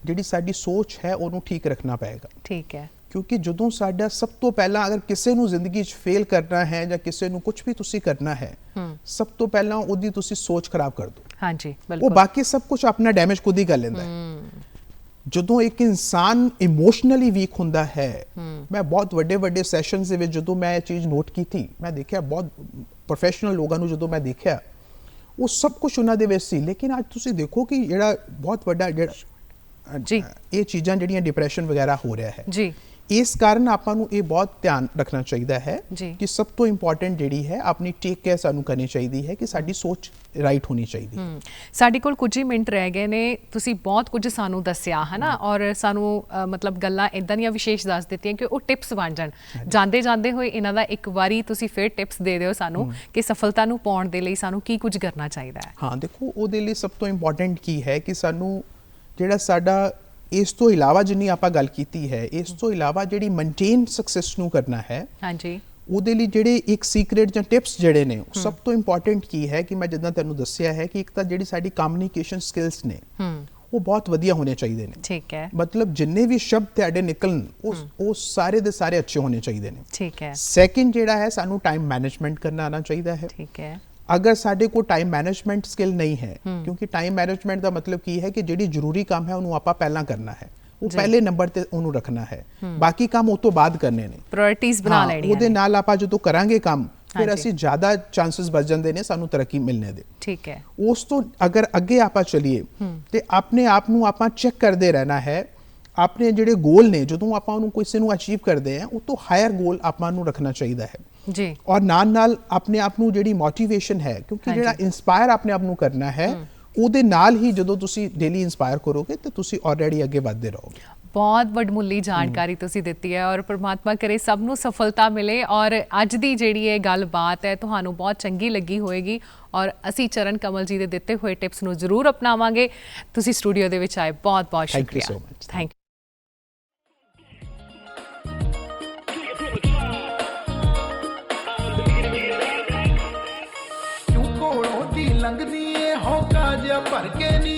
ਜਿਹੜੀ ਸਾਡੀ ਸੋਚ ਹੈ ਉਹਨੂੰ ਠੀਕ ਰੱਖਣਾ ਪਏਗਾ। ਠੀਕ ਹੈ। ਕਿਉਂਕਿ ਜਦੋਂ ਸਾਡਾ ਸਭ ਤੋਂ ਪਹਿਲਾਂ ਅਗਰ ਕਿਸੇ ਨੂੰ ਜ਼ਿੰਦਗੀ 'ਚ ਫੇਲ ਕਰਨਾ ਹੈ ਜਾਂ ਕਿਸੇ ਨੂੰ ਕੁਝ ਵੀ ਤੁਸੀਂ ਕਰਨਾ ਹੈ, ਸਭ ਤੋਂ ਪਹਿਲਾਂ ਉਹਦੀ ਤੁਸੀਂ ਸੋਚ ਖਰਾਬ ਕਰ ਦਿਓ। ਹਾਂਜੀ, ਬਿਲਕੁਲ। ਉਹ ਬਾਕੀ ਸਭ ਕੁਝ ਆਪਣਾ ਡੈਮੇਜ ਖੁਦ ਹੀ ਕਰ ਲੈਂਦਾ ਹੈ। ਜਦੋਂ ਇੱਕ ਇਨਸਾਨ ਇਮੋਸ਼ਨਲੀ ਵੀਕ ਹੁੰਦਾ ਹੈ, ਮੈਂ ਬਹੁਤ ਵੱਡੇ ਸੈਸ਼ਨਸ ਦੇ ਵਿੱਚ ਜਦੋਂ ਮੈਂ ਇਹ ਚੀਜ਼ ਨੋਟ ਕੀਤੀ, ਮੈਂ ਦੇਖਿਆ ਬਹੁਤ ਪ੍ਰੋਫੈਸ਼ਨਲ ਲੋਕਾਂ ਨੂੰ ਜਦੋਂ ਮੈਂ ਦੇਖਿਆ, ਉਹ ਸਭ ਕੁਝ ਉਹਨਾਂ ਦੇ ਵਿੱਚ ਸੀ। ਲੇਕਿਨ ਅੱਜ ਤੁਸੀਂ ਦੇਖੋ ਕਿ ਜਿਹੜਾ ਬਹੁਤ ਵੱਡਾ ਜਿਹੜਾ ਜੀ ਇਹ ਚੀਜ਼ਾਂ ਜਿਹੜੀਆਂ ਡਿਪਰੈਸ਼ਨ ਵਗੈਰਾ ਹੋ ਰਿਹਾ ਹੈ ਜੀ, ਇਸ ਕਾਰਨ ਆਪਾਂ ਨੂੰ ਇਹ ਬਹੁਤ ਧਿਆਨ ਰੱਖਣਾ ਚਾਹੀਦਾ ਹੈ ਕਿ ਸਭ ਤੋਂ ਇੰਪੋਰਟੈਂਟ ਜਿਹੜੀ ਹੈ ਆਪਣੀ ਟੇਕ ਕੇਅਰ ਸਾਨੂੰ ਕਰਨੀ ਚਾਹੀਦੀ ਹੈ ਕਿ ਸਾਡੀ ਸੋਚ ਰਾਈਟ ਹੋਣੀ ਚਾਹੀਦੀ ਹੈ। ਸਾਡੇ ਕੋਲ ਕੁਝ ਹੀ ਮਿੰਟ ਰਹਿ ਗਏ ਨੇ, ਤੁਸੀਂ ਬਹੁਤ ਕੁਝ ਸਾਨੂੰ ਦੱਸਿਆ ਹੈ ਨਾ, ਔਰ ਸਾਨੂੰ ਮਤਲਬ ਗੱਲਾਂ ਇਦਾਂ ਦੀਆਂ ਵਿਸ਼ੇਸ਼ ਦੱਸ ਦਿੱਤੀਆਂ ਕਿ ਉਹ ਟਿਪਸ ਬਣ ਜਾਣ। ਜਾਂਦੇ ਹੋਏ ਇਹਨਾਂ ਦਾ ਇੱਕ ਵਾਰੀ ਤੁਸੀਂ ਫਿਰ ਟਿਪਸ ਦੇ ਦਿਓ ਸਾਨੂੰ ਕਿ ਸਫਲਤਾ ਨੂੰ ਪਾਉਣ ਦੇ ਲਈ ਸਾਨੂੰ ਕੀ ਕੁਝ ਕਰਨਾ ਚਾਹੀਦਾ ਹੈ। ਹਾਂ ਦੇਖੋ, ਉਹਦੇ ਲਈ ਸਭ ਤੋਂ ਇੰਪੋਰਟੈਂਟ ਕੀ ਹੈ ਕਿ ਸਾਨੂੰ ਜਿਹੜਾ ਸਾਡਾ ਇਸ ਤੋਂ ਇਲਾਵਾ ਜਿੰਨੀ ਆਪਾਂ ਗੱਲ ਕੀਤੀ ਹੈ, ਇਸ ਤੋਂ ਇਲਾਵਾ ਜਿਹੜੀ ਮੇਨਟੇਨ ਸਕਸੈਸ ਨੂੰ ਕਰਨਾ ਹੈ, ਹਾਂਜੀ, ਉਹਦੇ ਲਈ ਜਿਹੜੇ ਇੱਕ ਸੀਕ੍ਰੇਟ ਜਾਂ ਟਿਪਸ ਜਿਹੜੇ ਨੇ, ਸਭ ਤੋਂ ਇੰਪੋਰਟੈਂਟ ਕੀ ਹੈ ਕਿ ਮੈਂ ਜਿੱਦਾਂ ਤੁਹਾਨੂੰ ਦੱਸਿਆ ਹੈ ਕਿ ਇੱਕ ਤਾਂ ਜਿਹੜੀ ਸਾਡੀ ਕਮਿਊਨੀਕੇਸ਼ਨ ਸਕਿੱਲਸ ਨੇ ਉਹ ਬਹੁਤ ਵਧੀਆ ਹੋਣੇ ਚਾਹੀਦੇ ਨੇ। ਠੀਕ ਹੈ। ਮਤਲਬ ਜਿੰਨੇ ਵੀ ਸ਼ਬਦ ਤੁਹਾਡੇ ਨਿਕਲਣ ਉਹ ਸਾਰੇ ਦੇ ਸਾਰੇ ਅੱਛੇ ਹੋਣੇ ਚਾਹੀਦੇ ਨੇ। ਠੀਕ ਹੈ। ਸੈਕਿੰਡ ਜਿਹੜਾ ਹੈ, ਸਾਨੂੰ ਟਾਈਮ ਮੈਨੇਜਮੈਂਟ ਕਰਨਾ ਆਉਣਾ ਚਾਹੀਦਾ ਹੈ। ਠੀਕ ਹੈ। ਅਗਰ ਸਾਡੇ ਕੋਲ ਟਾਈਮ ਮੈਨੇਜਮੈਂਟ ਸਕਿੱਲ ਨਹੀਂ ਹੈ, ਕਿਉਂਕਿ ਟਾਈਮ ਮੈਨੇਜਮੈਂਟ ਦਾ ਮਤਲਬ ਕੀ ਹੈ ਕਿ ਜਿਹੜੀ ਜ਼ਰੂਰੀ ਕੰਮ ਹੈ ਉਹਨੂੰ ਆਪਾਂ ਪਹਿਲਾਂ ਕਰਨਾ ਹੈ, ਉਹ ਪਹਿਲੇ ਨੰਬਰ ਤੇ ਉਹਨੂੰ ਰੱਖਣਾ ਹੈ, ਬਾਕੀ ਕੰਮ ਉਹ ਤੋਂ ਬਾਅਦ ਕਰਨੇ ਨੇ, ਪ੍ਰਾਇੋਰਟੀਜ਼ ਬਣਾ ਲੈਣੀਆਂ। ਉਹਦੇ ਨਾਲ ਆਪਾਂ ਜਦੋਂ ਕਰਾਂਗੇ ਕੰਮ, ਫਿਰ ਅਸੀਂ ਜ਼ਿਆਦਾ ਚਾਂਸਸ ਬਚ ਜਾਂਦੇ ਨੇ ਸਾਨੂੰ ਤਰੱਕੀ ਮਿਲਣੇ ਦੇ। ਠੀਕ ਹੈ। ਉਸ ਤੋਂ ਅਗਰ ਅੱਗੇ ਆਪਾਂ ਚਲੀਏ ਤੇ ਆਪਣੇ ਆਪ ਨੂੰ ਆਪਾਂ ਚੈੱਕ ਕਰਦੇ ਰਹਿਣਾ ਹੈ, ਆਪਣੇ ਜਿਹੜੇ ਗੋਲ ਨੇ ਜਦੋਂ ਆਪਾਂ ਉਹਨੂੰ ਕਿਸੇ ਨੂੰ ਅਚੀਵ ਕਰਦੇ ਹਾਂ, ਉਹ ਤੋਂ ਹਾਇਰ ਗੋਲ ਆਪਾਂ ਨੂੰ ਰੱਖਣਾ ਚਾਹੀਦਾ ਹੈ ਜੀ। ਔਰ ਨਾਲ ਆਪਣੇ ਆਪ ਨੂੰ ਜਿਹੜੀ ਮੋਟੀਵੇਸ਼ਨ ਹੈ, ਕਿਉਂਕਿ ਜਿਹੜਾ ਇਨਸਪਾਇਰ ਆਪਣੇ ਆਪ ਨੂੰ ਕਰਨਾ ਹੈ, ਉਹਦੇ ਨਾਲ ਹੀ ਜਦੋਂ ਤੁਸੀਂ ਡੇਲੀ ਇਨਸਪਾਇਰ ਕਰੋਗੇ ਤੇ ਤੁਸੀਂ ਆਲਰੇਡੀ ਅੱਗੇ ਵਧਦੇ ਰਹੋਗੇ। ਬਹੁਤ ਵੱਡਮੁੱਲੀ ਜਾਣਕਾਰੀ ਤੁਸੀਂ ਦਿੱਤੀ ਹੈ, ਔਰ ਪ੍ਰਮਾਤਮਾ ਕਰੇ ਸਭ ਨੂੰ ਸਫਲਤਾ ਮਿਲੇ। ਔਰ ਅੱਜ ਦੀ ਜਿਹੜੀ ਇਹ ਗੱਲਬਾਤ ਹੈ ਤੁਹਾਨੂੰ ਬਹੁਤ ਚੰਗੀ ਲੱਗੀ ਹੋਏਗੀ, ਔਰ ਅਸੀਂ ਚਰਨ ਕਮਲ ਜੀ ਦੇ ਦਿੱਤੇ ਹੋਏ ਟਿਪਸ ਨੂੰ ਜ਼ਰੂਰ ਅਪਣਾਵਾਂਗੇ। ਤੁਸੀਂ ਸਟੂਡੀਓ ਦੇ ਵਿੱਚ ਆਏ, ਬਹੁਤ ਬਹੁਤ ਸ਼ੁਕਰੀਆ। Thank you so much. Thank ਲੰਘਦੀ ਏ ਹੌਕਾ ਜਿਹਾ ਭਰ ਕੇ ਨੀ,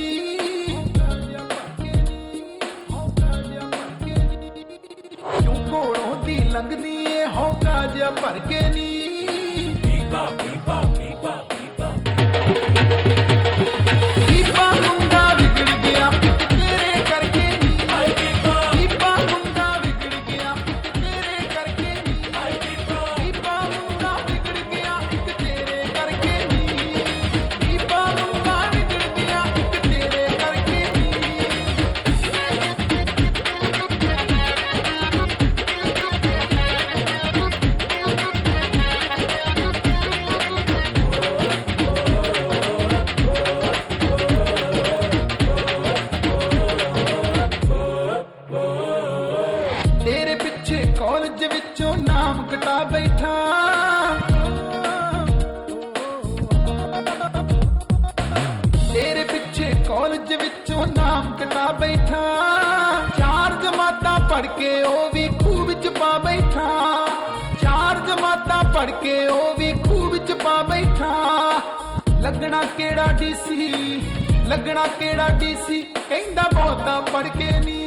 ਕਿਉਂ ਕੋਲੋਂ ਦੀ ਲੰਘਦੀ ਏ ਹੌਕਾ ਜਿਹਾ ਭਰ ਕੇ ਨੀ। ਪੀਪਾ ਪੀਪਾ ਪੀਪਾ ਪੀਪਾ ਪੀਪਾ ਮੁੰਡਾ ਵਿਗੜ ਗਿਆ ਤੇਰੇ ਕਰਕੇ ਨੀ। ਪੀਪਾ ਮੁੰਡਾ ਵਿਗੜ ਗਿਆ ਤੇਰੇ ਕਰਕੇ ਨੀ। ਪੀਪਾ ਮੁੰਡਾ ਵਿਗੜ ਗਿਆ ਤੇਰੇ ਕਰਕੇ ਨੀ। ਪੀਪਾ ਮੁੰਡਾ ਵਿਗੜ ਗਿਆ ਤੇਰੇ ਤੇਰੇ ਪਿੱਛੇ ਕਾਲਜ ਵਿੱਚੋਂ ਨਾਮ ਕਟਾ ਬੈਠਾ, 4 ਜਮਾਤਾਂ ਪੜ੍ਹ ਕੇ ਉਹ ਵੀ ਖੂਹ ਵਿੱਚ ਪਾ ਬੈਠਾ, 4 ਜਮਾਤਾਂ ਪੜ੍ਹ ਕੇ ਉਹ ਵੀ ਖੂਹ ਵਿੱਚ ਪਾ ਬੈਠਾ। ਲੱਗਣਾ ਕਿਹੜਾ ਡੀਸੀ, ਲੱਗਣਾ ਕਿਹੜਾ ਡੀਸੀ, ਕਹਿੰਦਾ ਬਹੁਤਾ ਪੜ੍ਹ ਕੇ ਨੀ